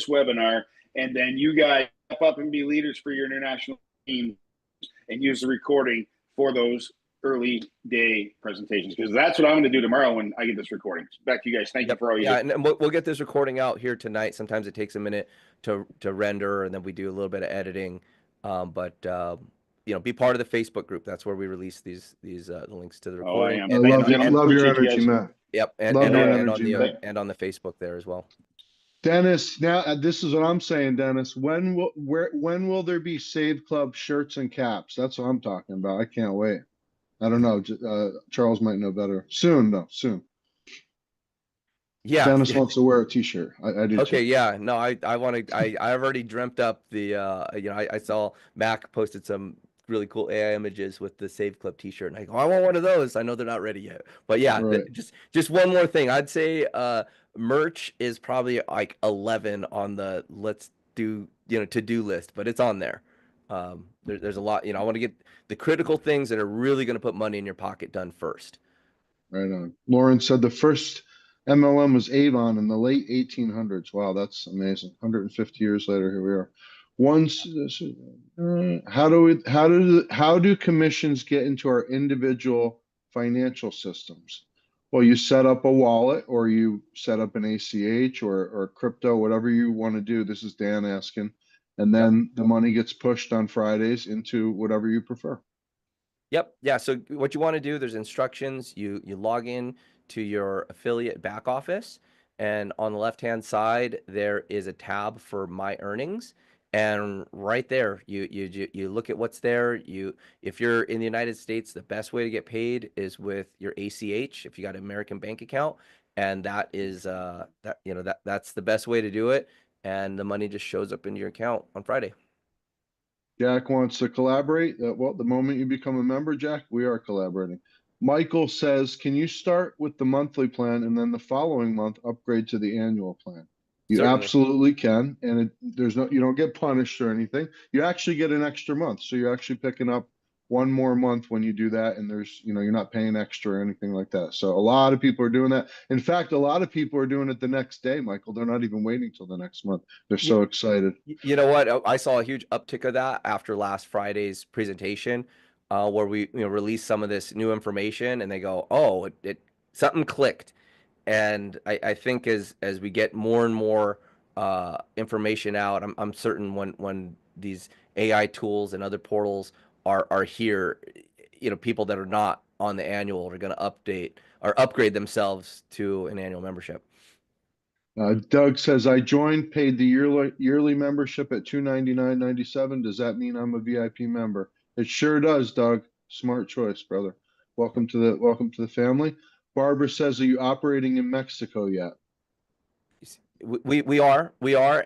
webinar, and then you guys step up and be leaders for your international team, and use the recording for those early day presentations, because that's what I'm going to do tomorrow when I get this recording. Back to you guys. Thank you Yep. for all you Yeah, do. and we'll get this recording out here tonight. Sometimes it takes a minute to render, and then we do a little bit of editing. But be part of the Facebook group. That's where we release these the links to the Oh, I recording, am. I and Thank love you, you. gentlemen. Love your Appreciate you energy, guys. Matt. yep, Love your Yeah. energy, Matt. and on the Facebook there as well. Dennis, now this is what I'm saying, Dennis. When will there be Save Club shirts and caps? That's what I'm talking about. I can't wait. I don't know. Charles might know better. Soon, though. Soon. Yeah. Dennis wants to wear a T-shirt. I do Okay, too. yeah. No, I want to I've already dreamt up the I saw Mac posted some really cool AI images with the Save Club t-shirt, and I go, I want one of those. I know they're not ready yet. But yeah, Right. just one more thing. I'd say merch is probably like 11 on the let's do, to-do list, but it's on there. There's a lot, I want to get the critical things that are really going to put money in your pocket done first. Right on. Lauren said the first MLM was Avon in the late 1800s. Wow, that's amazing. 150 years later, here we are. Once, how do commissions get into our individual financial systems? Well, you set up a wallet or you set up an ACH or crypto, whatever you want to do. This is Dan asking. And Yep. then the money gets pushed on Fridays into whatever you prefer. Yep. Yeah. So what you want to do, there's instructions. You log in to your affiliate back office, and on the left-hand side there is a tab for My Earnings, and right there you look at what's there. If you're in the United States, the best way to get paid is with your ACH if you got an American bank account, and that is that's the best way to do it, and the money just shows up into your account on Friday. Jack wants to collaborate. Well, the moment you become a member, Jack, we are collaborating. Michael says, can you start with the monthly plan and then the following month upgrade to the annual plan? You Certainly. absolutely can, and you don't get punished or anything. You actually get an extra month, so you're actually picking up one more month when you do that, and you're not paying extra or anything like that. So a lot of people are doing that. In fact, a lot of people are doing it the next day, Michael. They're not even waiting till the next month. They're so excited. You know what? I saw a huge uptick of that after last Friday's presentation. where we release some of this new information, and they go, oh, it something clicked. And I think as we get more and more information out, I'm certain when these AI tools and other portals are here, people that are not on the annual are going to update or upgrade themselves to an annual membership. Doug says, I joined, paid the yearly membership at $299.97. Does that mean I'm a VIP member? It sure does, Doug. Smart choice, brother. Welcome to the family. Barbara says, are you operating in Mexico yet? We are,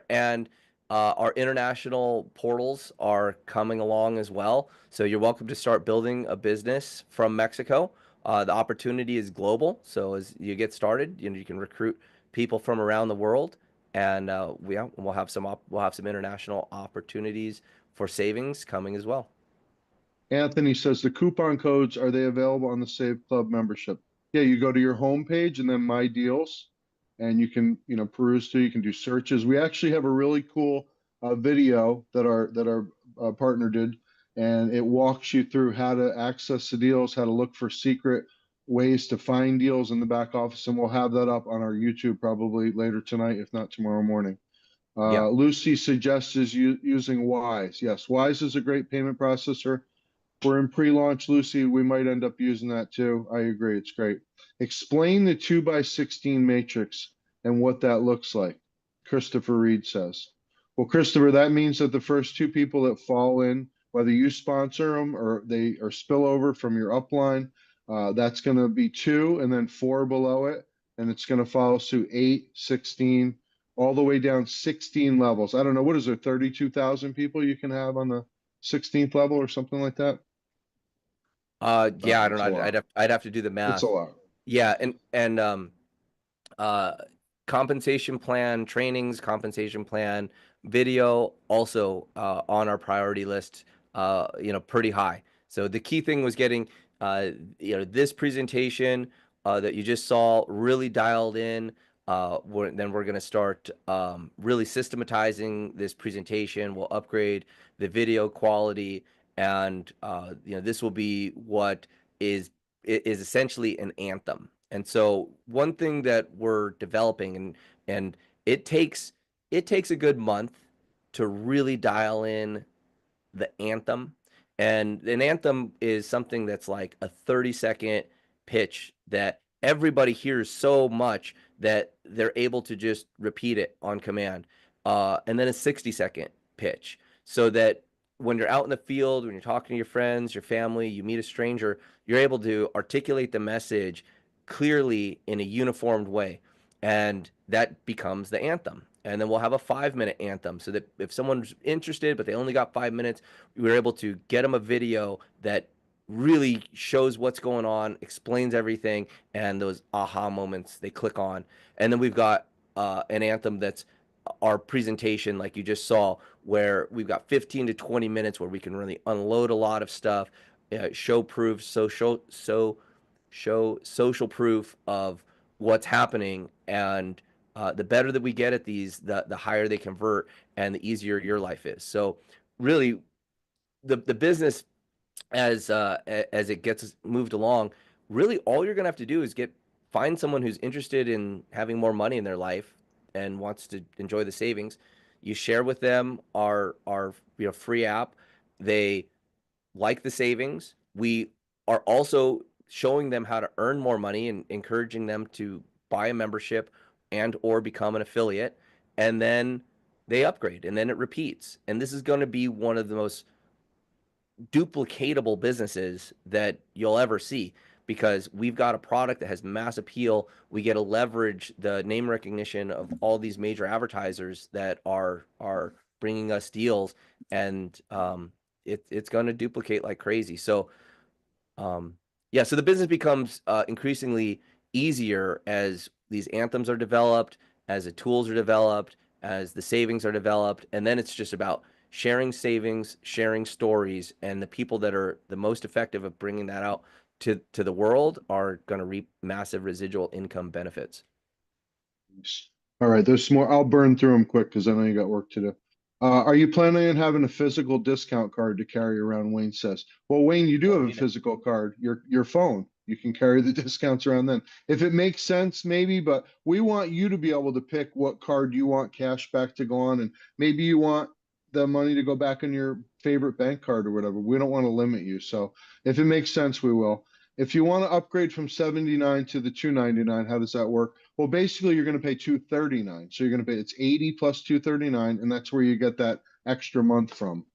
and our international portals are coming along as well. So you're welcome to start building a business from Mexico. The opportunity is global, so as you get started, you can recruit people from around the world, and we'll have some international opportunities for savings coming as well. Anthony says, the coupon codes, are they available on the Save Club membership? Yeah, you go to your homepage and then My Deals, and you can, peruse through. You can do searches. We actually have a really cool video that our partner did, and it walks you through how to access the deals, how to look for secret ways to find deals in the back office, and we'll have that up on our YouTube probably later tonight, if not tomorrow morning. Yeah. Lucy suggests using Wise. Yes, Wise is a great payment processor. We're in pre-launch, Lucy. We might end up using that too. I agree. It's great. Explain the 2x16 matrix and what that looks like, Christopher Reed says. Well, Christopher, that means that the first two people that fall in, whether you sponsor them or they are spillover from your upline, that's going to be 2 and then 4 below it. And it's going to follow suit 8, 16, all the way down 16 levels. I don't know. What is there, 32,000 people you can have on the 16th level or something like that? Yeah, I don't It's a know. lot. I'd have to do the It's a math. lot. Yeah, and uh, compensation plan, trainings, compensation plan, video also on our priority list, pretty high. So the key thing was getting, this presentation that you just saw really dialed in. Then we're going to start really systematizing this presentation. We'll upgrade the video quality, and this will be what is essentially an anthem. And so one thing that we're developing, and it takes a good month to really dial in the anthem. And an anthem is something that's like a 30-second pitch that everybody hears so much that they're able to just repeat it on command. And then a 60-second pitch so that when you're out in the field, when you're talking to your friends, your family, you meet a stranger, you're able to articulate the message clearly in a uniformed way. And that becomes the anthem. And then we'll have a 5-minute anthem so that if someone's interested, but they only got 5 minutes, we were able to get them a video that really shows what's going on, explains everything, and those aha moments they click on. And then we've got an anthem that's our presentation, like you just saw, where we've got 15 to 20 minutes where we can really unload a lot of stuff, show proof, show social proof of what's happening, and the better that we get at these, the higher they convert, and the easier your life is. So, really, the business as it gets moved along, really all you're gonna have to do is find someone who's interested in having more money in their life and wants to enjoy the savings. You share with them our free app. They like the savings. We are also showing them how to earn more money and encouraging them to buy a membership and or become an affiliate, and then they upgrade and then it repeats. And this is going to be one of the most duplicatable businesses that you'll ever see because we've got a product that has mass appeal. We get to leverage the name recognition of all these major advertisers that are bringing us deals, and it's going to duplicate like crazy. So yeah, so the business becomes increasingly easier as these anthems are developed, as the tools are developed, as the savings are developed, and then it's just about sharing savings, sharing stories, and the people that are the most effective at bringing that out to the world are going to reap massive residual income benefits. All right, there's some more. I'll burn through them quick because I know you got work to do. Are you planning on having a physical discount card to carry around? Wayne says. Well, Wayne, you do have a physical card, your phone. You can carry the discounts around then. If it makes sense, maybe, but we want you to be able to pick what card you want cash back to go on, and maybe you want the money to go back on your favorite bank card or whatever. We don't want to limit you. So if it makes sense, we will. If you want to upgrade from 79 to the 299, how does that work? Well, basically, you're going to pay 239. So you're going to pay it's 80 plus 239, and that's where you get that extra month from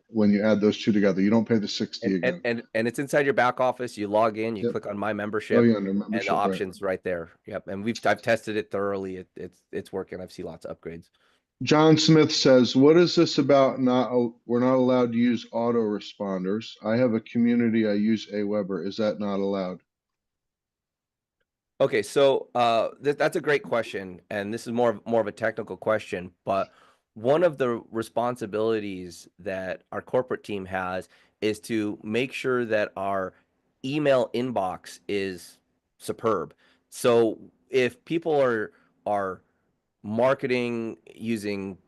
when you add those two together. You don't pay the 60 And, again. and it's inside your back office. You log in, you Yep. click on my Oh, membership, yeah, under and the membership, right. options right there. Yep. And I've tested it thoroughly. It's working. I've seen lots of upgrades. John Smith says, "What is this about? We're not allowed to use autoresponders. I have a community. I use Aweber. Is that not allowed?" Okay, so that's a great question, and this is more of a technical question. But one of the responsibilities that our corporate team has is to make sure that our email inbox is superb. So if people are marketing using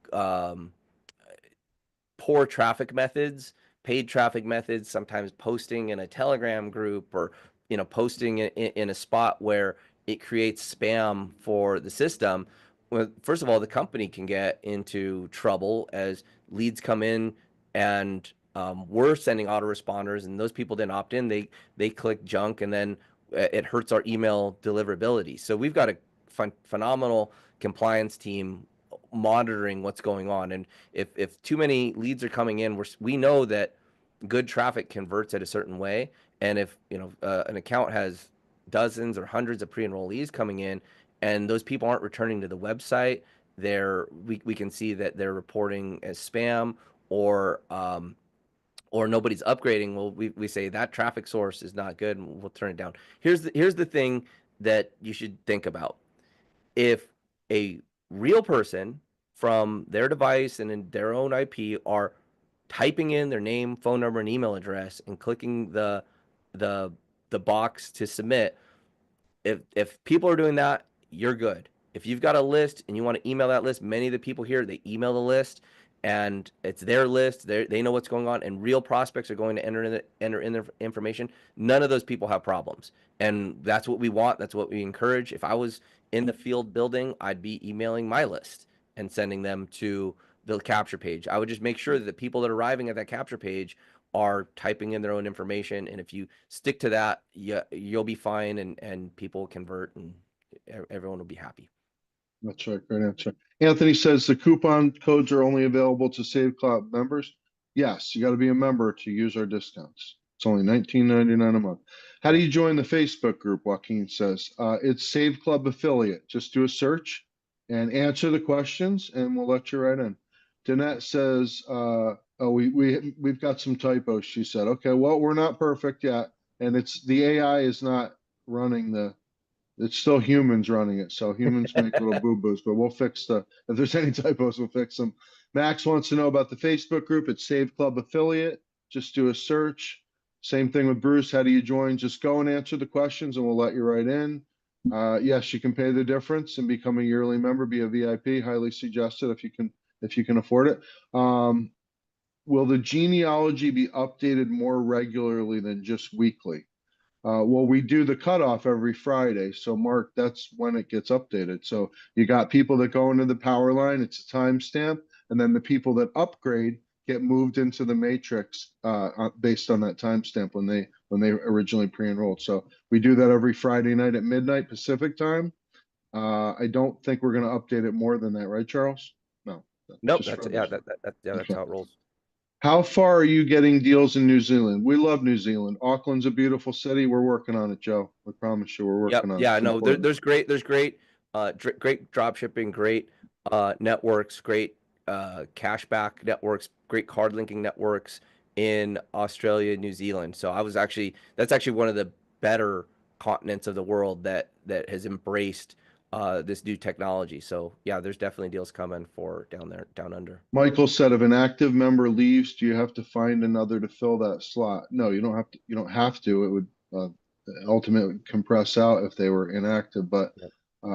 poor traffic methods, paid traffic methods, sometimes posting in a Telegram group or posting in a spot where it creates spam for the system. Well, first of all, the company can get into trouble as leads come in and we're sending autoresponders and those people didn't opt in. They click junk and then it hurts our email deliverability. So we've got a phenomenal compliance team monitoring what's going on. And if too many leads are coming in, we know that good traffic converts at a certain way. And if an account has dozens or hundreds of pre-enrollees coming in, and those people aren't returning to the website, we can see that they're reporting as spam or nobody's upgrading. Well, we say that traffic source is not good, and we'll turn it down. Here's the thing that you should think about. If a real person from their device and in their own IP are typing in their name, phone number, and email address and clicking the the box to submit, if people are doing that, you're good. If you've got a list and you want to email that list, many of the people here they email the list and it's their list. They know what's going on, and real prospects are going to enter in their information. None of those people have problems, and that's what we want. That's what we encourage. If I was in the field building, I'd be emailing my list and sending them to the capture page. I would just make sure that the people that are arriving at that capture page are typing in their own information, and if you stick to that, you'll be fine, and people convert, and everyone will be happy. That's right. Great answer. Anthony says the coupon codes are only available to Save Club members. Yes, you got to be a member to use our discounts. It's only $19.99 a month. How do you join the Facebook group? Joaquin says it's Save Club affiliate. Just do a search and answer the questions, and we'll let you right in. Danette says, "Oh, we've got some typos." She said, "Okay, well, we're not perfect yet, and it's the AI is not running the." It's still humans running it, so humans make little boo-boos, but we'll fix if there's any typos, we'll fix them. Max wants to know about the Facebook group. It's Save Club Affiliate. Just do a search. Same thing with Bruce. How do you join? Just go and answer the questions and we'll let you right in. Yes, you can pay the difference and become a yearly member, be a VIP. Highly suggested if you can afford it. Will the genealogy be updated more regularly than just weekly? Well, we do the cutoff every Friday. So, Mark, that's when it gets updated. So, you got people that go into the power line, it's a timestamp, and then the people that upgrade get moved into the matrix based on that timestamp when they originally pre-enrolled. So, we do that every Friday night at midnight Pacific time. I don't think we're going to update it more than that, right, Charles? No. Nope, Just that's Fridays. that's Okay. how it rolls. How far are you getting deals in New Zealand? We love New Zealand. Auckland's a beautiful city. We're working on it, Joe. I promise you, we're Yep. working on it. Yeah. It's No. important. There's great drop shipping, great networks, great cashback networks, great card linking networks in Australia, New Zealand. So that's actually one of the better continents of the world that has embraced this new technology. So yeah, there's definitely deals coming for down there, down under. Michael said, if an active member leaves, do you have to find another to fill that slot? No, you don't have to. You don't have to. It would ultimately compress out if they were inactive. But Yep.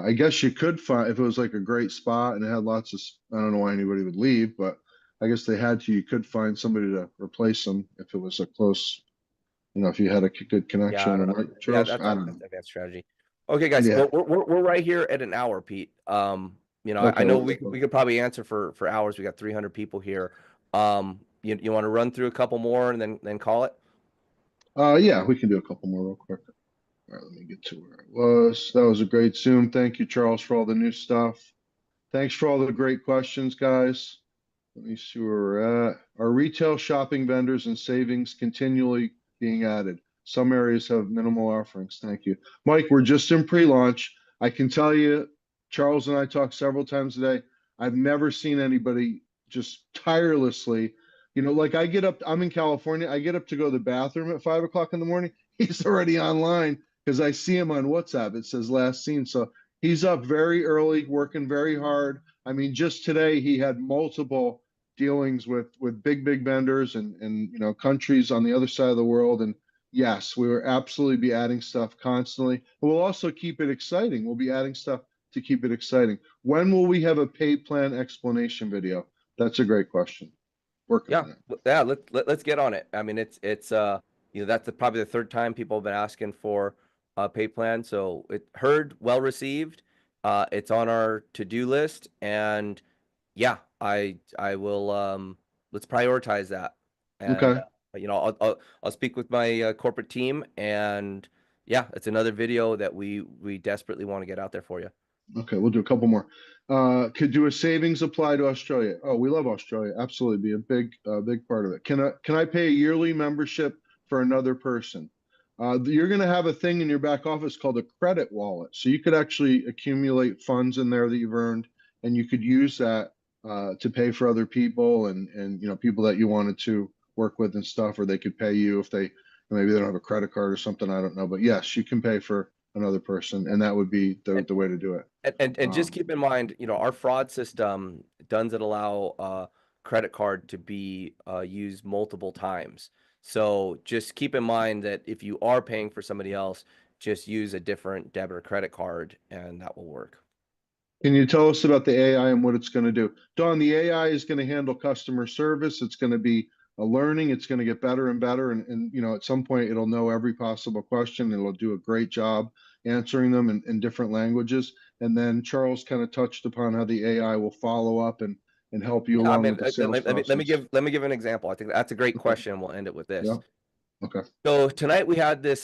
I guess you could find if it was like a great spot and it had lots of. I don't know why anybody would leave, but I guess they had to. You could find somebody to replace them if it was a close, if you had a good Yeah, I connection, don't know. right, Yeah, Charles? that's I a don't that's know. advanced strategy. Okay, guys. Yeah. Well, we're right here at an hour, Pete. I Okay. know we could probably answer for hours. We got 300 people here. You want to run through a couple more and then call it? Yeah, we can do a couple more real quick. All right, let me get to where I was. That was a great Zoom. Thank you, Charles, for all the new stuff. Thanks for all the great questions, guys. Let me see where we're at. Our retail shopping vendors and savings continually being added. Some areas have minimal offerings. Thank you. Mike, we're just in pre-launch. I can tell you, Charles and I talked several times today. I've never seen anybody just tirelessly, like I get up, I'm in California. I get up to go to the bathroom at 5 o'clock in the morning. He's already online because I see him on WhatsApp. It says last seen. So he's up very early, working very hard. I mean, just today he had multiple dealings with big vendors and countries on the other side of the world. And yes, we will absolutely be adding stuff constantly. We'll also keep it exciting. We'll be adding stuff to keep it exciting. When will we have a paid plan explanation video? That's a great question. Working Yeah, on it. yeah. Let's get on it. I mean, that's probably the third time people have been asking for a pay plan. So it heard, well received. It's on our to-do list, and yeah, I will. Let's prioritize that, and Okay. I'll speak with my corporate team, and yeah, it's another video that we desperately want to get out there for you. Okay, we'll do a couple more. Could do a savings apply to Australia? Oh, we love Australia. Absolutely, be a big part of it. Can I pay a yearly membership for another person? You're going to have a thing in your back office called a credit wallet, so you could actually accumulate funds in there that you've earned, and you could use that to pay for other people and people that you wanted to work with and stuff, or they could pay you if maybe they don't have a credit card or something. I don't know, but yes, you can pay for another person, and that would be the way to do it. And just Um, keep in mind, our fraud system doesn't allow credit card to be used multiple times. So just keep in mind that if you are paying for somebody else, just use a different debit or credit card, and that will work. can you tell us about the AI and what it's going to do? Don, the AI is going to handle customer service. It's going to be a learning. It's going to get better and better. And at some point, it'll know every possible question. It'll do a great job answering them in different languages. And then Charles kind of touched upon how the AI will follow up and help you Yeah, I along mean, with the sales process. let me give an example. I think that's a great Okay. question, and we'll end it with Yeah. this. Okay. So tonight we have this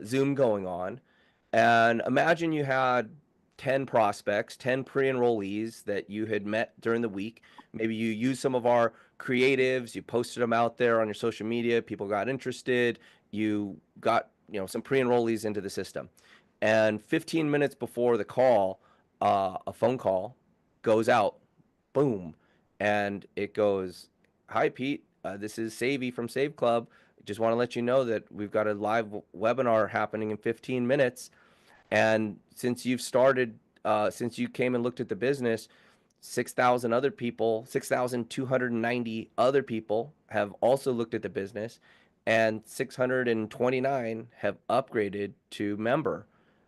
Zoom going on, and imagine you had 10 prospects, 10 pre-enrollees that you had met during the week. Maybe you used some of our creatives, you posted them out there on your social media, people got interested, you got, some pre-enrollees into the system. And 15 minutes before the call, a phone call goes out, boom, and it goes, "Hi Pete, this is Savvy from Save Club. Just want to let you know that we've got a live webinar happening in 15 minutes. And since you came and looked at the business, 6,000 other people, 6,290 other people have also looked at the business, and 629 have upgraded to member.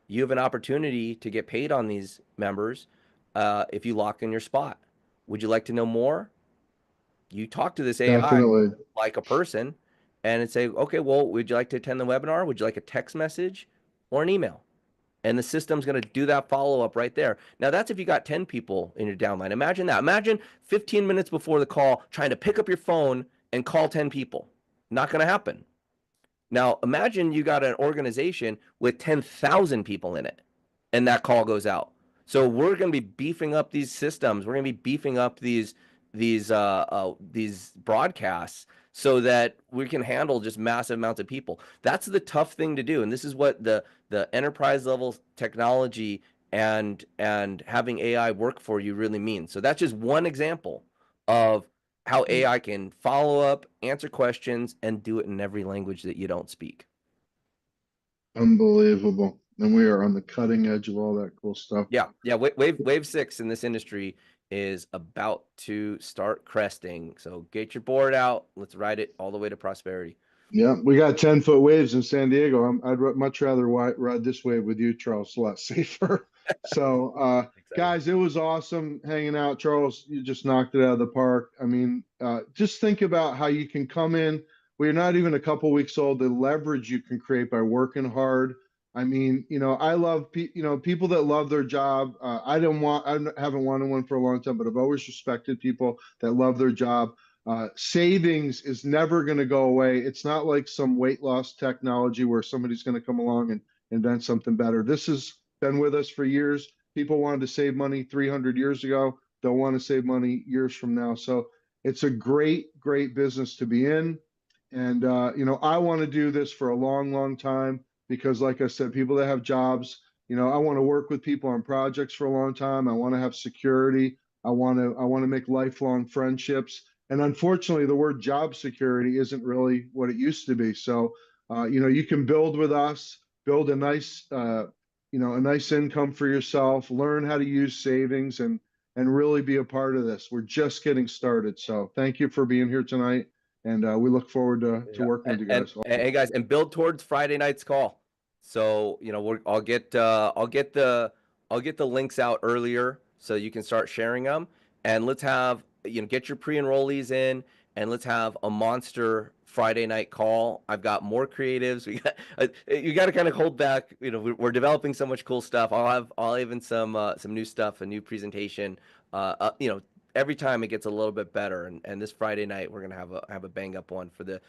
You have an opportunity to get paid on these members if you lock in your spot. Would you like to know more? You talk to this AI Definitely. like a person and say, okay, well, would you like to attend the webinar? Would you like a text message or an email? And the system's going to do that follow up right there. Now, that's if you got 10 people in your downline. Imagine that. Imagine 15 minutes before the call trying to pick up your phone and call 10 people. Not going to happen. Now, imagine you got an organization with 10,000 people in it and that call goes out. So we're going to be beefing up these systems. We're going to be beefing up these broadcasts so that we can handle just massive amounts of people. That's the tough thing to do, and this is what the enterprise level technology and having AI work for you really means. So that's just one example of how AI can follow up, answer questions, and do it in every language that you don't speak. Unbelievable. And we are on the cutting edge of all that cool stuff. Yeah, yeah. Wave six in this industry is about to start cresting. So get your board out. Let's ride it all the way to prosperity. Yeah, we got 10-foot waves in San Diego. Much rather ride this wave with you, Charles. It's a lot safer. So, guys, it was awesome hanging out. Charles, you just knocked it out of the park. I mean, just think about how you can come in. We're not even a couple weeks old. The leverage you can create by working hard. I mean, I love people that love their job. I haven't wanted one for a long time, but I've always respected people that love their job. Savings is never going to go away. It's not like some weight loss technology where somebody's going to come along and invent something better. This has been with us for years. People wanted to save money 300 years ago. They'll want to save money years from now. So it's a great, great business to be in. And, I want to do this for a long, long time because, like I said, people that have jobs, I want to work with people on projects for a long time. I want to have security. I want to make lifelong friendships. And unfortunately, the word job security isn't really what it used to be. So, you can build with us, build a nice, a nice income for yourself, learn how to use savings and really be a part of this. We're just getting started. So thank you for being here tonight. And we look forward to working with you guys. And guys, and build towards Friday night's call. So, I'll get the links out earlier so you can start sharing them. And let's have, get your pre-enrollees in, and let's have a monster Friday night call. I've got more creatives. You got to kind of hold back. We're developing so much cool stuff. I'll even some new stuff, a new presentation. Every time it gets a little bit better. And this Friday night we're gonna have a bang up one for the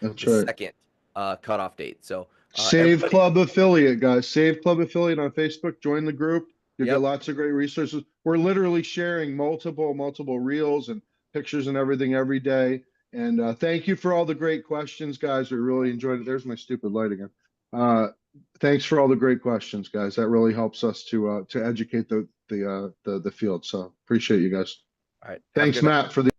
second cutoff date. So Save Club Affiliate, guys. Save Club Affiliate on Facebook. Join the group. You'll get lots of great resources. We're literally sharing multiple reels and pictures and everything every day. And thank you for all the great questions, guys. We really enjoyed it. There's my stupid light again. Thanks for all the great questions, guys. That really helps us to educate the field. So appreciate you guys. All right. Thanks, Matt, for the